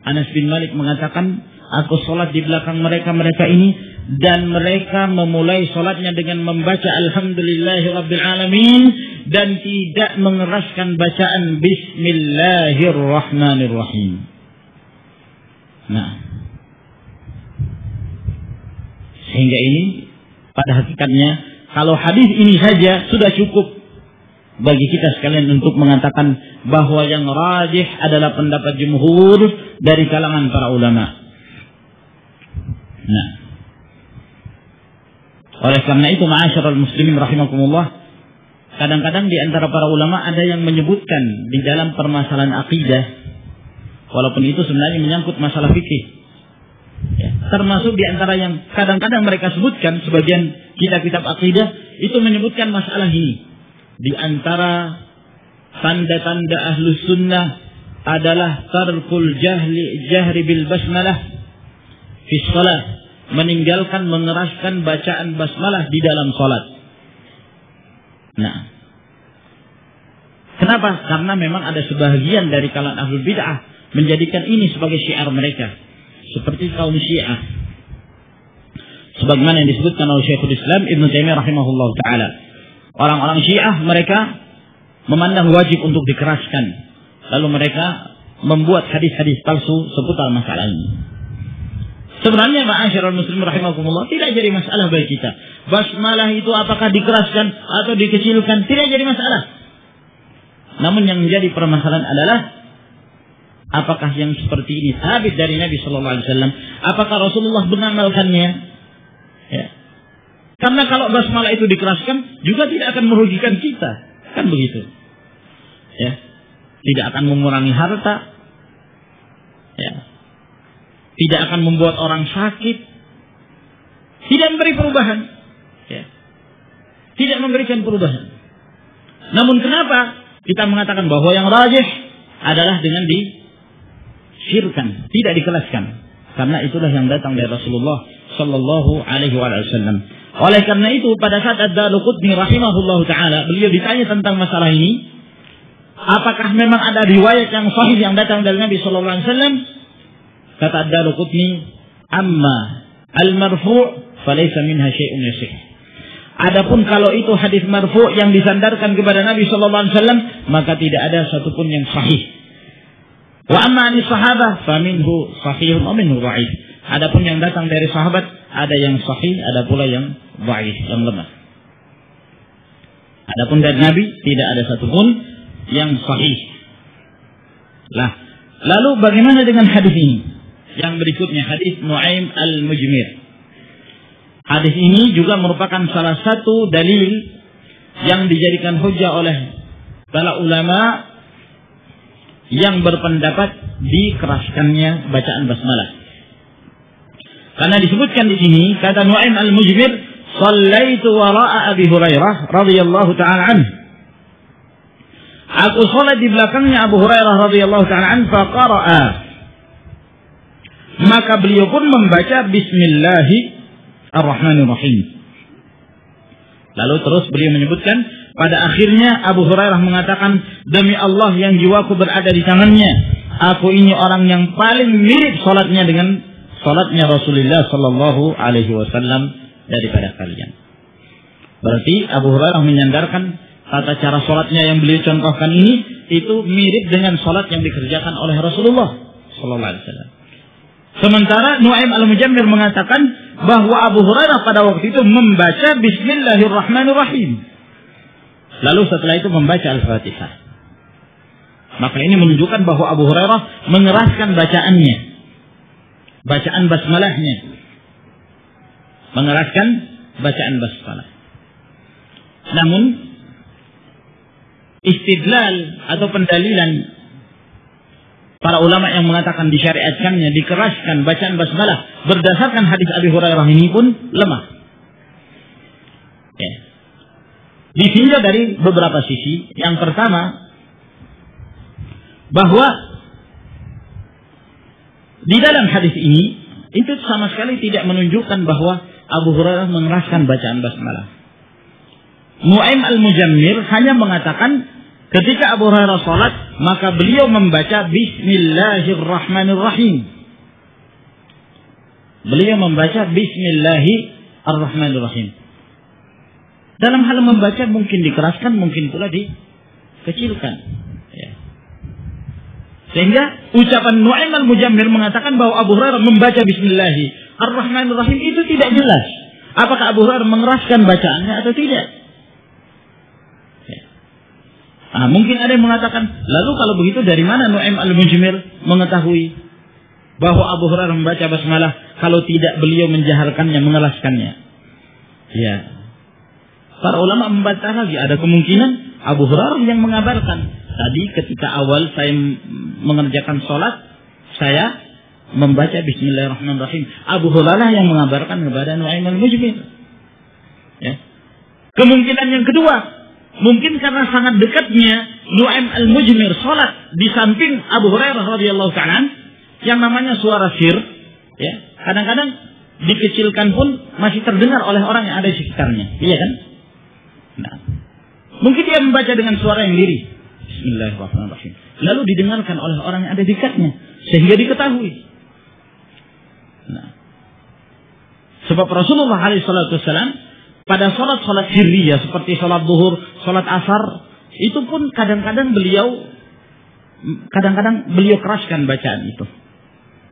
Anas bin Malik mengatakan, aku sholat di belakang mereka ini, dan mereka memulai sholatnya dengan membaca Alhamdulillahirrabbilalamin dan tidak mengeraskan bacaan Bismillahirrahmanirrahim. Nah, sehingga ini pada hakikatnya kalau hadis ini saja sudah cukup bagi kita sekalian untuk mengatakan bahwa yang rajih adalah pendapat jumhur dari kalangan para ulama. Nah, oleh karena itu ma'asyiral muslimin rahimakumullah, kadang-kadang di antara para ulama ada yang menyebutkan di dalam permasalahan akidah, walaupun itu sebenarnya menyangkut masalah fikih. Ya, termasuk di antara yang kadang-kadang mereka sebutkan sebagian kitab-kitab akidah itu menyebutkan masalah ini. Di antara tanda-tanda ahlus sunnah adalah tarkul jahri bil basmalah fi shalah meninggalkan mengeraskan bacaan basmalah di dalam salat. Nah, kenapa? Karena memang ada sebagian dari kalangan ahlul bid'ah menjadikan ini sebagai syiar mereka, seperti kaum Syiah. Sebagaimana yang disebutkan oleh Syekhul Islam Ibnu Taimiyah rahimahullah taala. Orang-orang Syiah mereka memandang wajib untuk dikeraskan. Lalu mereka membuat hadis-hadis palsu seputar masalah ini. Sebenarnya ma'asyiral muslimin rahimakumullah, tidak jadi masalah bagi kita. Basmalah itu apakah dikeraskan atau dikecilkan, tidak jadi masalah. Namun yang menjadi permasalahan adalah apakah yang seperti ini sabit dari Nabi sallallahu alaihi wasallam? Apakah Rasulullah mengamalkannya? Ya. Karena kalau basmalah itu dikeraskan juga tidak akan merugikan kita, kan begitu. Ya. Tidak akan mengurangi harta. Ya. Tidak akan membuat orang sakit. Tidak memberi perubahan. Ya. Tidak memberikan perubahan. Namun kenapa kita mengatakan bahwa yang rajih adalah dengan disyirkan, tidak dikelaskan? Karena itulah yang datang dari Rasulullah sallallahu alaihi wasallam. Oleh karena itu pada saat Ad-Daruqutni rahimahullahu taala beliau ditanya tentang masalah ini, apakah memang ada riwayat yang sahih yang datang dari Nabi sallallahu alaihi wasallam? Kata Ad-Daruqutni, "Amma al-marfu' falaysa minha syai'un yasih." Adapun kalau itu hadis marfu' yang disandarkan kepada Nabi sallallahu alaihi wasallam, maka tidak ada satupun yang sahih. Wa amma anis sahabah faminhu sahihun wa minhu dha'if. Adapun yang datang dari sahabat, ada yang sahih, ada pula yang dhaif, yang lemah. Adapun dari Nabi tidak ada satupun yang sahih. Lah, lalu bagaimana dengan hadis ini? Yang berikutnya hadis Nu'aim al-Mujmir. Hadis ini juga merupakan salah satu dalil yang dijadikan hujjah oleh para ulama yang berpendapat dikeraskannya bacaan basmalah. Karena disebutkan di sini kata Nu'aim al-Mujmir, "Shallaitu wara'a Abi Hurairah radhiyallahu ta'ala anhu." Aku salat di belakangnya Abu Hurairah radhiyallahu ta'ala anhu, fa qara'a. Maka beliau pun membaca Bismillahirrahmanirrahim. Lalu terus beliau menyebutkan, pada akhirnya Abu Hurairah mengatakan, "Demi Allah yang jiwaku berada di tangannya, aku ini orang yang paling mirip salatnya dengan salatnya Rasulullah sallallahu alaihi wasallam daripada kalian." Berarti Abu Hurairah menyandarkan tata cara salatnya yang beliau contohkan ini itu mirip dengan salat yang dikerjakan oleh Rasulullah sallallahu alaihi wasallam. Sementara Nu'aim al-Mujammir mengatakan bahwa Abu Hurairah pada waktu itu membaca Bismillahirrahmanirrahim. Lalu setelah itu membaca Al-Fatihah. Maka ini menunjukkan bahwa Abu Hurairah mengeraskan bacaannya. Bacaan basmalahnya. Mengeraskan bacaan basmalah. Namun istidlal atau pendalilan para ulama yang mengatakan disyariatkannya, dikeraskan bacaan basmalah berdasarkan hadis Abi Hurairah ini pun lemah. Ya. Ditinjau dari beberapa sisi. Yang pertama, bahwa di dalam hadis ini itu sama sekali tidak menunjukkan bahwa Abu Hurairah mengeraskan bacaan basmalah. Nu'aim al-Mujammir hanya mengatakan ketika Abu Hurairah salat, maka beliau membaca Bismillahirrahmanirrahim. Beliau membaca Bismillahirrahmanirrahim. Dalam hal membaca mungkin dikeraskan, mungkin pula dikecilkan. Ya. Sehingga ucapan Nu'aim al-Mujammir mengatakan bahwa Abu Hurairah membaca Bismillahirrahmanirrahim itu tidak jelas. Apakah Abu Hurairah mengeraskan bacaannya atau tidak? Nah, mungkin ada yang mengatakan, lalu kalau begitu dari mana Nu'aim al-Mujmir mengetahui bahwa Abu Hurairah membaca basmalah kalau tidak beliau menjaharkannya, mengelaskannya? Ya. Para ulama membantah lagi, ada kemungkinan Abu Hurairah yang mengabarkan. Tadi ketika awal saya mengerjakan sholat, saya membaca Bismillahirrahmanirrahim. Abu Hurairah yang mengabarkan kepada Nu'aim al-Mujmir. Ya. Kemungkinan yang kedua, mungkin karena sangat dekatnya Nu'aim al-Mujmir sholat di samping Abu Hurairah radhiyallahu ta'ala, yang namanya suara sir. Ya. Kadang-kadang dikecilkan pun masih terdengar oleh orang yang ada di sekitarnya, iya kan? Nah, mungkin dia membaca dengan suara yang lirih, Bismillahirrahmanirrahim, lalu didengarkan oleh orang yang ada di dekatnya, sehingga diketahui. Nah, sebab Rasulullah SAW pada sholat sirriyah seperti sholat zuhur, sholat asar, itu pun kadang-kadang beliau keraskan bacaan itu.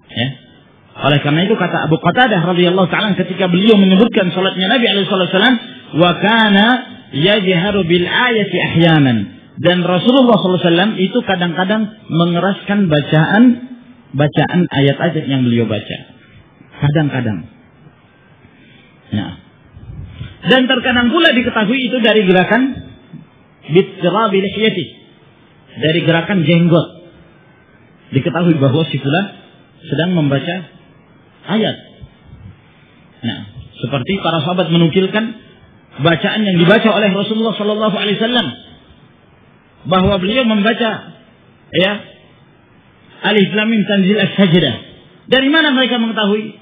Ya. Oleh karena itu kata Abu Qatadah radhiyallahu ta'ala ketika beliau menyebutkan salatnya Nabi alaihi wasallam, wa kana yajharu bil ayati ahyanan, dan Rasulullah SAW itu kadang-kadang mengeraskan bacaan ayat-ayat yang beliau baca. Kadang-kadang. Nah. Dan terkadang pula diketahui itu dari gerakan bittirabi lihyati, dari gerakan jenggot. Diketahui bahwa si fulan sedang membaca ayat. Nah, seperti para sahabat menukilkan bacaan yang dibaca oleh Rasulullah sallallahu alaihi wasallam, bahwa beliau membaca Alif Lam Mim Tanzil As-Sajdah. Dari mana mereka mengetahui?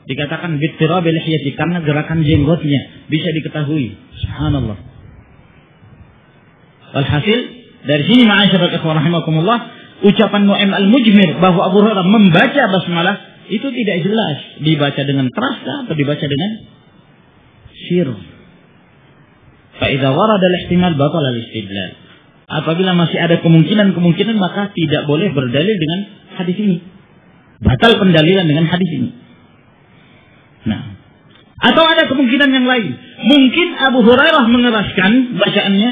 Dikatakan bittirabil lihyati, karena gerakan jenggotnya bisa diketahui. Subhanallah. Alhasil dari sini ma'asyiral ikhwan rahimakumullah, ucapan Nu'aim al-Mujmir bahwa Abu Hurairah membaca basmalah itu tidak jelas dibaca dengan keras atau dibaca dengan sir. Fa idza warada al-ihtimal batala al-istidlal. Apabila masih ada kemungkinan maka tidak boleh berdalil dengan hadis ini. Batal pendalilan dengan hadis ini. Nah, atau ada kemungkinan yang lain. Mungkin Abu Hurairah mengeraskan bacaannya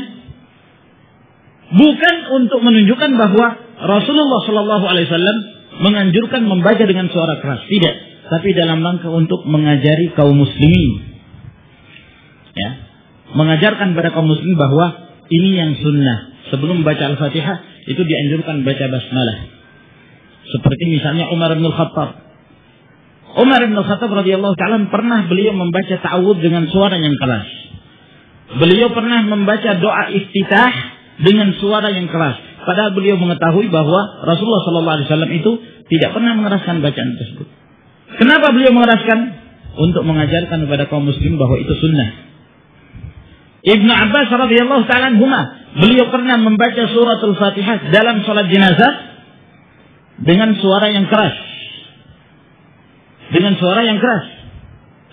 bukan untuk menunjukkan bahwa Rasulullah Shallallahu Alaihi Wasallam menganjurkan membaca dengan suara keras, tidak, tapi dalam rangka untuk mengajari kaum muslimin, ya, mengajarkan pada kaum muslimin bahwa ini yang sunnah. Sebelum baca Al-Fatihah itu dianjurkan baca basmalah. Seperti misalnya Umar bin Khattab. Umar bin Khattab radhiyallahu ta'ala pernah beliau membaca ta'awudz dengan suara yang keras. Beliau pernah membaca doa iftitah dengan suara yang keras. Padahal beliau mengetahui bahwa Rasulullah SAW itu tidak pernah mengeraskan bacaan tersebut. Kenapa beliau mengeraskan? Untuk mengajarkan kepada kaum muslim bahwa itu sunnah. Ibnu Abbas radhiyallahu ta'ala anhuma, beliau pernah membaca suratul Fatihah dalam salat jenazah dengan suara yang keras. Dengan suara yang keras.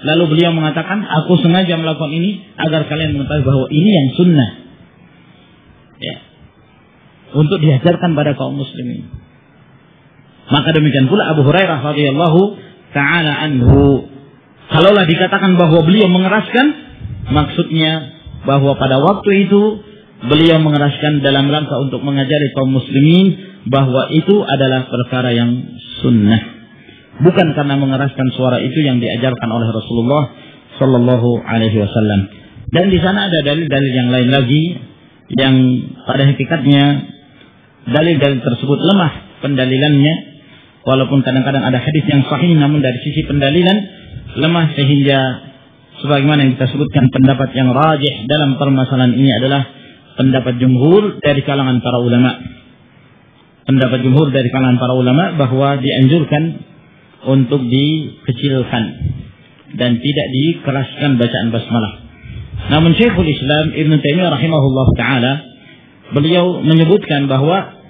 Lalu beliau mengatakan, aku sengaja melakukan ini agar kalian mengetahui bahwa ini yang sunnah. Ya. Untuk diajarkan pada kaum muslimin. Maka demikian pula Abu Hurairah radhiyallahu ta'ala anhu. Kalaulah dikatakan bahwa beliau mengeraskan, maksudnya bahwa pada waktu itu beliau mengeraskan dalam rangka untuk mengajari kaum muslimin bahwa itu adalah perkara yang sunnah. Bukan karena mengeraskan suara itu yang diajarkan oleh Rasulullah Sallallahu Alaihi Wasallam. Dan di sana ada dalil-dalil yang lain lagi yang pada hakikatnya dalil-dalil tersebut lemah pendalilannya, walaupun kadang-kadang ada hadis yang sahih, namun dari sisi pendalilan lemah, sehingga sebagaimana yang kita sebutkan pendapat yang rajih dalam permasalahan ini adalah pendapat jumhur dari kalangan para ulama. Pendapat jumhur dari kalangan para ulama bahwa dianjurkan untuk dikecilkan dan tidak dikeraskan bacaan basmalah. Namun Syekhul Islam Ibn Taimiyah rahimahullah ta'ala, beliau menyebutkan bahwa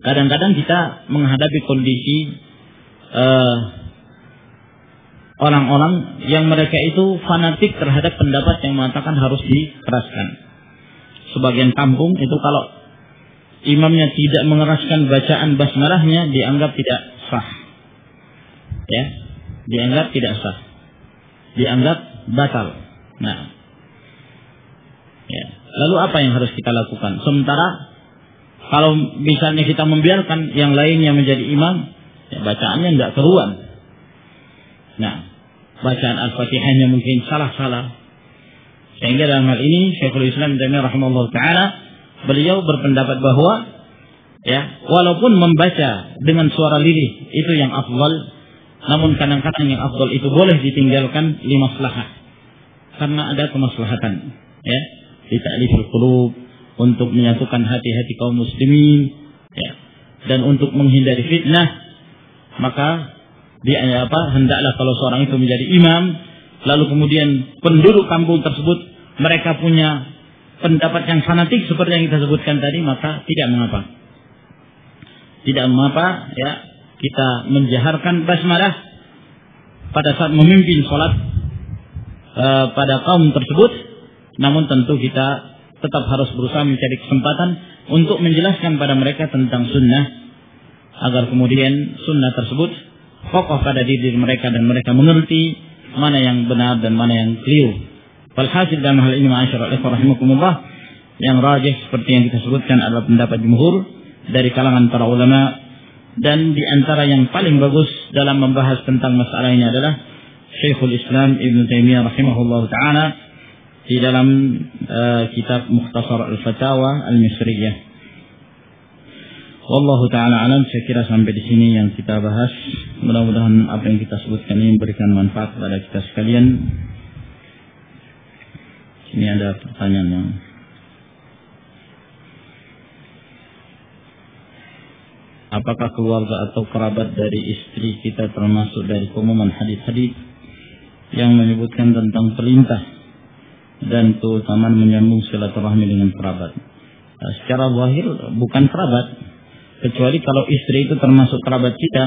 kadang-kadang kita menghadapi kondisi orang-orang yang mereka itu fanatik terhadap pendapat yang mengatakan harus dikeraskan. Sebagian kampung itu kalau imamnya tidak mengeraskan bacaan basmalahnya dianggap tidak sah. Ya, dianggap tidak sah, dianggap batal. Nah, ya. Lalu apa yang harus kita lakukan? Sementara kalau misalnya kita membiarkan yang lainnya menjadi imam, ya, bacaannya tidak keruan. Nah, bacaan Al-Fatihahnya mungkin salah-salah. Sehingga dalam hal ini Syekhul Islam Taimiyah rahimahullah ta'ala, beliau berpendapat bahwa ya, walaupun membaca dengan suara lirih itu yang afdal, namun kadang-kadang yang afdal itu boleh ditinggalkan limaslahah, karena ada kemaslahatan, ya, di ta'lifil qulub, untuk menyatukan hati-hati kaum muslimin, ya, dan untuk menghindari fitnah. Maka hendaklah kalau seorang itu menjadi imam, lalu kemudian penduduk kampung tersebut mereka punya pendapat yang fanatik seperti yang kita sebutkan tadi, maka tidak mengapa. Tidak mengapa ya kita menjaharkan basmalah pada saat memimpin sholat pada kaum tersebut. Namun tentu kita tetap harus berusaha mencari kesempatan untuk menjelaskan pada mereka tentang sunnah, agar kemudian sunnah tersebut kokoh pada diri mereka dan mereka mengerti mana yang benar dan mana yang keliru. Walhasil dalam hal ini ma'asyiral ikhwah rahimakumullah, yang rajih seperti yang kita sebutkan adalah pendapat jumhur dari kalangan para ulama, dan di antara yang paling bagus dalam membahas tentang masalah ini adalah Syekhul Islam Ibn Taimiyah rahimahullah ta'ala di dalam kitab Mukhtasar Al-Fatawa Al-Misriyah. Wallahu ta'ala alam. Saya kira sampai di sini yang kita bahas. Mudah-mudahan apa yang kita sebutkan ini memberikan manfaat kepada kita sekalian. Ini ada pertanyaan yang apakah keluarga atau kerabat dari istri kita termasuk dari keumuman hadis-hadis yang menyebutkan tentang perintah dan keutamaan menyambung silaturahmi dengan kerabat? Secara zahir bukan kerabat, kecuali kalau istri itu termasuk kerabat kita,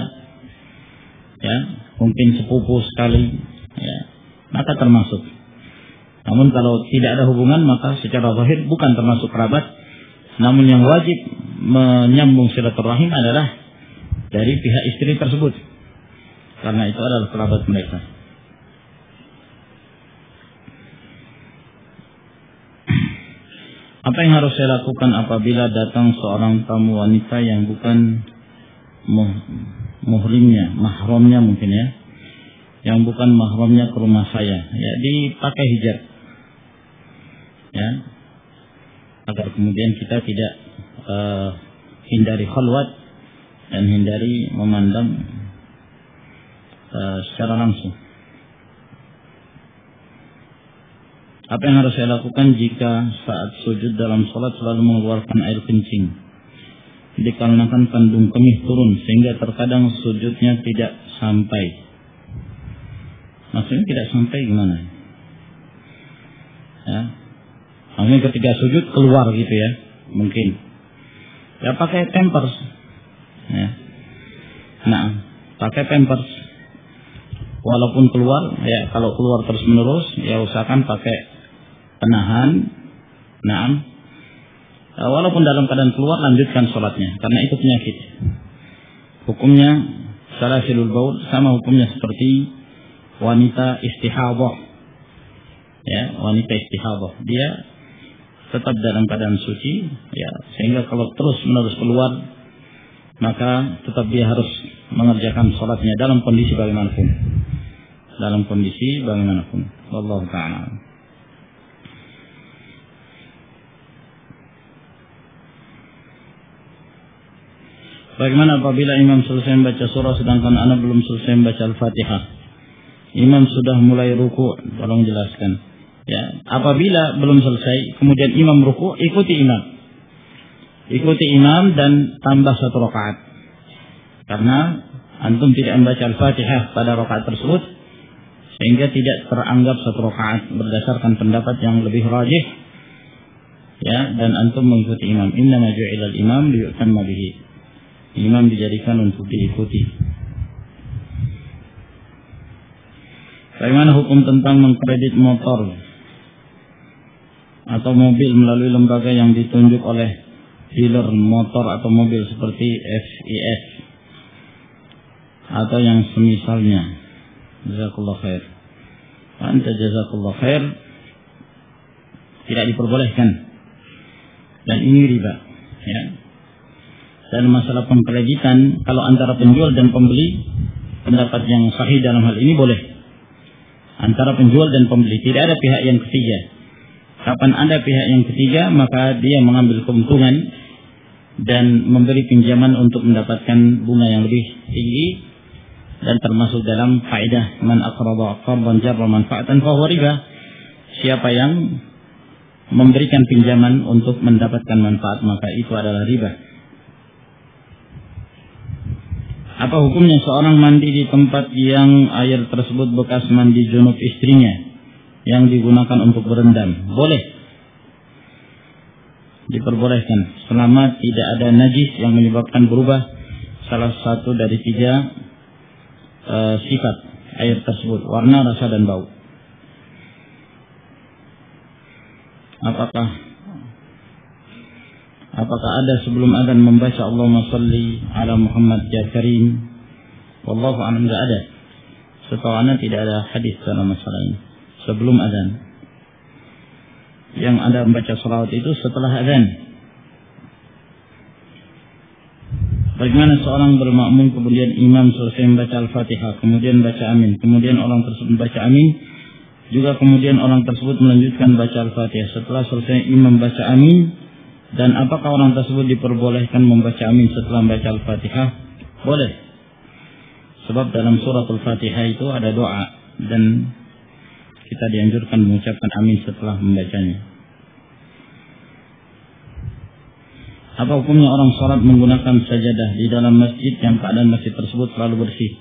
ya mungkin sepupu sekali, ya maka termasuk. Namun kalau tidak ada hubungan, maka secara zahir bukan termasuk kerabat. Namun yang wajib menyambung silaturahim adalah dari pihak istri tersebut, karena itu adalah kerabat mereka. Apa yang harus saya lakukan apabila datang seorang tamu wanita yang bukan muhrimnya, mahramnya mungkin ya, yang bukan mahramnya ke rumah saya, ya dipakai hijab, ya, agar kemudian kita tidak hindari khalwat dan hindari memandang secara langsung. Apa yang harus saya lakukan jika saat sujud dalam sholat selalu mengeluarkan air kencing, dikarenakan kandung kemih turun sehingga terkadang sujudnya tidak sampai? Maksudnya tidak sampai gimana? Ya, maksudnya ketika sujud keluar gitu ya, mungkin. Ya pakai pampers. Ya. Nah, pakai pampers. Walaupun keluar, ya kalau keluar terus menerus, ya usahakan pakai penahan. Nah, walaupun dalam keadaan keluar, lanjutkan sholatnya, karena itu penyakit. Hukumnya salasilul baul, sama hukumnya seperti wanita istihadah. Ya, wanita istihadah, dia tetap dalam keadaan suci, ya, sehingga kalau terus menerus keluar, maka tetap dia harus mengerjakan sholatnya dalam kondisi bagaimanapun. Dalam kondisi bagaimanapun. Wallahu ta'ala. Bagaimana apabila imam selesai membaca surah sedangkan anak belum selesai membaca Al-Fatihah? Imam sudah mulai ruku', tolong jelaskan. Ya, apabila belum selesai, kemudian imam ruku', ikuti imam. Ikuti imam dan tambah 1 rakaat. Karena antum tidak membaca Al-Fatihah pada rakaat tersebut, sehingga tidak teranggap 1 rakaat berdasarkan pendapat yang lebih rajih. Ya, dan antum mengikuti imam. Innama ju'ilal imam liyu'tamma bihi. Imam dijadikan untuk diikuti. Bagaimana hukum tentang mengkredit motor atau mobil melalui lembaga yang ditunjuk oleh dealer motor atau mobil seperti FIS atau yang semisalnya? Jazakallah khair. Anta jazakallah khair. Tidak diperbolehkan. Dan ini riba, ya. Dan masalah pengkreditan, kalau antara penjual dan pembeli, pendapat yang sahih dalam hal ini boleh. Antara penjual dan pembeli, tidak ada pihak yang ketiga. Kapan ada pihak yang ketiga, maka dia mengambil keuntungan dan memberi pinjaman untuk mendapatkan bunga yang lebih tinggi, dan termasuk dalam faedah man aqrada qardan jarra manfaatan fa huwa riba. Siapa yang memberikan pinjaman untuk mendapatkan manfaat, maka itu adalah riba. Apa hukumnya seorang mandi di tempat yang air tersebut bekas mandi junub istrinya yang digunakan untuk berendam? Boleh, diperbolehkan selama tidak ada najis yang menyebabkan berubah salah satu dari 3 sifat air tersebut, warna, rasa, dan bau. Apakah ada sebelum adzan membaca Allahumma shalli ala Muhammad ya Karim? Wallahu a'lam, enggak ada. Setahu ana tidak ada hadis dalam masalah ini sebelum adzan. Yang ada membaca salawat itu setelah adzan. Bagaimana seorang bermakmum kemudian imam selesai membaca Al-Fatihah, kemudian baca amin, kemudian orang tersebut membaca amin, juga kemudian orang tersebut melanjutkan baca Al-Fatihah. Setelah selesai imam baca amin, dan apakah orang tersebut diperbolehkan membaca amin setelah membaca Al-Fatihah? Boleh. Sebab dalam surat Al-Fatihah itu ada doa dan kita dianjurkan mengucapkan amin setelah membacanya. Apa hukumnya orang sholat menggunakan sajadah di dalam masjid yang keadaan masjid tersebut selalu bersih?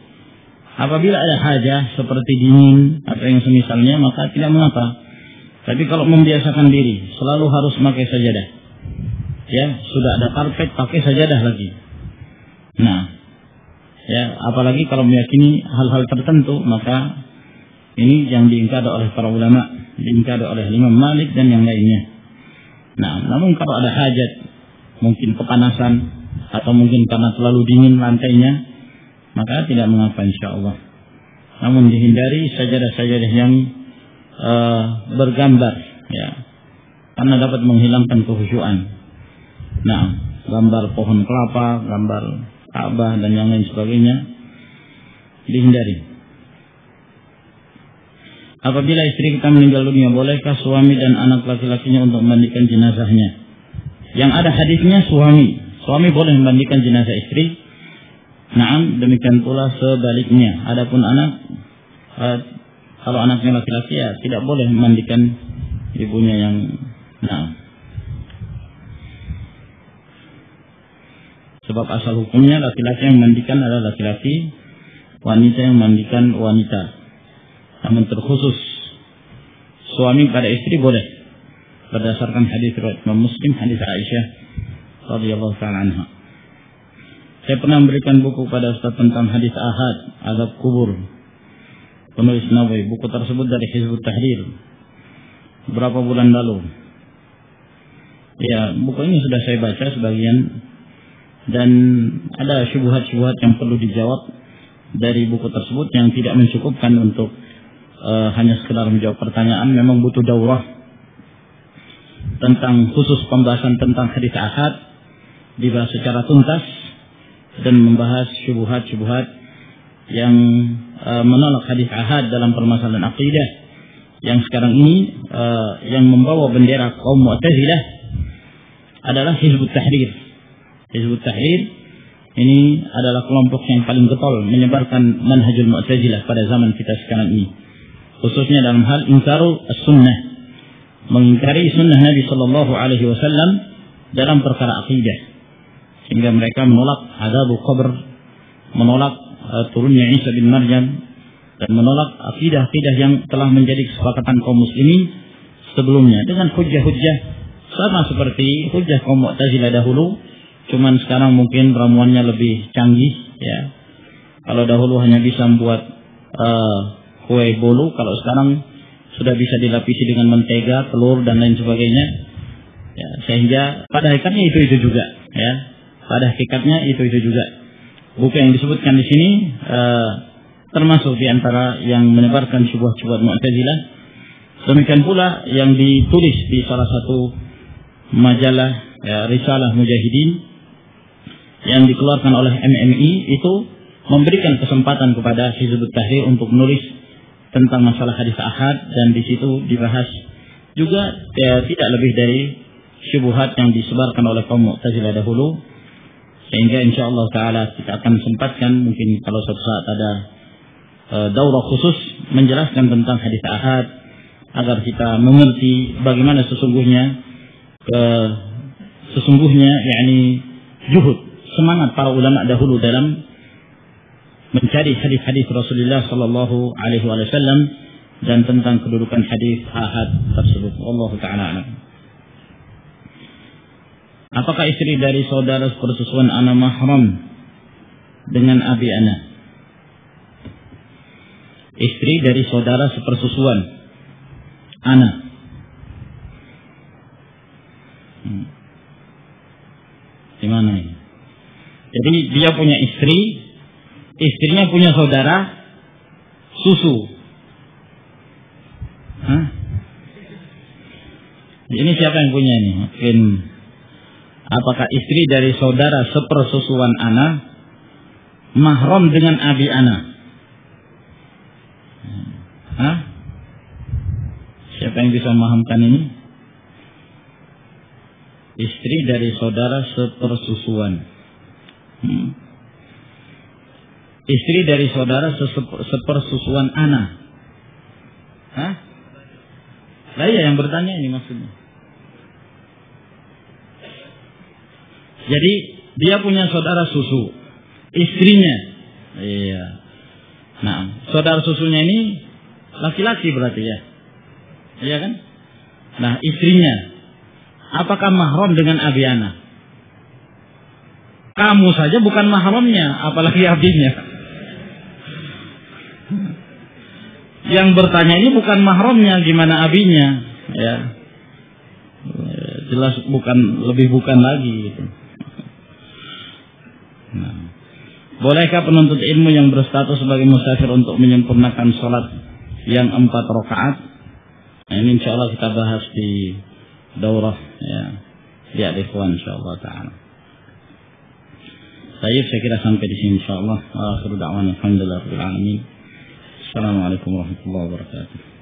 Apabila ada hajah seperti dingin atau yang semisalnya, maka tidak mengapa. Tapi kalau membiasakan diri selalu harus pakai sajadah, ya sudah ada karpet pakai sajadah lagi. Nah, ya apalagi kalau meyakini hal-hal tertentu, maka ini yang diingkari oleh para ulama, diingkari oleh Imam Malik dan yang lainnya. Nah, namun kalau ada hajat, mungkin kepanasan atau mungkin karena terlalu dingin lantainya, maka tidak mengapa insyaallah. Namun dihindari sajadah-sajadah yang bergambar, ya, karena dapat menghilangkan kehusyuan. Nah, gambar pohon kelapa, gambar Ka'bah dan yang lain sebagainya dihindari. Apabila istri kita meninggal dunia, bolehkah suami dan anak laki-lakinya untuk memandikan jenazahnya? Yang ada hadisnya suami boleh memandikan jenazah istri. Naam, demikian pula sebaliknya. Adapun anak, kalau anaknya laki-laki, ya tidak boleh memandikan ibunya yang naam. Sebab asal hukumnya laki-laki yang memandikan adalah laki-laki, wanita yang memandikan wanita. Namun terkhusus suami pada istri boleh, berdasarkan hadis riwayat Imam Muslim, hadis Aisyah radhiyallahu ta'ala anha. Saya pernah memberikan buku pada Ustaz tentang hadis ahad, azab kubur, penulis Nawawi. Buku tersebut dari Hizbut Tahrir beberapa bulan lalu. Ya, buku ini sudah saya baca sebagian, dan ada syubhat-syubhat yang perlu dijawab dari buku tersebut yang tidak mencukupkan untuk hanya sekedar menjawab pertanyaan. Memang butuh daurah tentang khusus pembahasan tentang hadis ahad, dibahas secara tuntas dan membahas syubhat-syubhat yang menolak hadis ahad dalam permasalahan akidah yang sekarang ini. Yang membawa bendera kaum Mu'tazilah adalah Hizbut Tahrir. Hizbut Tahrir ini adalah kelompok yang paling getol menyebarkan manhajul Mu'tazilah pada zaman kita sekarang ini, khususnya dalam hal ingkaru as-sunnah, mengingkari sunnah Nabi Sallallahu Alaihi Wasallam dalam perkara akidah, sehingga mereka menolak azabul qabr, menolak turunnya Isa bin Maryam, dan menolak akidah-akidah yang telah menjadi kesepakatan kaum muslimin sebelumnya dengan hujjah-hujjah sama seperti hujjah kaum Mu'tazilah dahulu. Cuman sekarang mungkin ramuannya lebih canggih, ya. Kalau dahulu hanya bisa membuat kue bolu, kalau sekarang sudah bisa dilapisi dengan mentega, telur dan lain sebagainya, ya, sehingga pada hakikatnya itu juga, ya, pada hakikatnya itu juga. Buku yang disebutkan di sini termasuk di antara yang menyebarkan syubhat-syubhat Mu'tazilah. Demikian pula yang ditulis di salah satu majalah, ya, Risalah Mujahidin yang dikeluarkan oleh MMI, itu memberikan kesempatan kepada Hizbut Tahrir untuk menulis tentang masalah hadis ahad, dan di situ dibahas juga, ya, tidak lebih dari syubhat yang disebarkan oleh kaum Mu'tazilah dahulu, sehingga insyaallah taala kita akan sempatkan mungkin kalau suatu saat ada daurah khusus menjelaskan tentang hadis ahad, agar kita mengerti bagaimana sesungguhnya yakni juhud, semangat para ulama dahulu dalam mencari hadis-hadis Rasulullah sallallahu alaihi wasallam dan tentang kedudukan hadis ahad tersebut. Wallahu taala a'lam. Apakah istri dari saudara sepersusuan ana mahram dengan abi ana? Istri dari saudara sepersusuan ana. Gimana ini? Jadi dia punya istri, istrinya punya saudara susu. Hah? Ini siapa yang punya ini? Mungkin apakah istri dari saudara sepersusuan ana mahram dengan abi ana? Hah? Siapa yang bisa memahamkan ini? Istri dari saudara sepersusuan. Istri dari saudara sepersusuan ana. Hah? Saya yang bertanya ini maksudnya. Jadi dia punya saudara susu, istrinya. Iya. Nah, saudara susunya ini laki-laki berarti ya. Iya kan? Nah, istrinya apakah mahram dengan abi ana? Kamu saja bukan mahramnya, apalagi abinya. Yang bertanya ini bukan mahramnya, gimana abinya? Ya, jelas bukan lagi. Gitu. Nah, bolehkah penuntut ilmu yang berstatus sebagai musafir untuk menyempurnakan sholat yang 4 rakaat? Nah, ini insya Allah kita bahas di daurah ya di Al-Ikhwan insyaallah taala. Saya kira sampai di sini insyaallah. Akhiru da'wana alhamdulillahirabbil alamin. Assalamualaikum warahmatullahi wabarakatuh.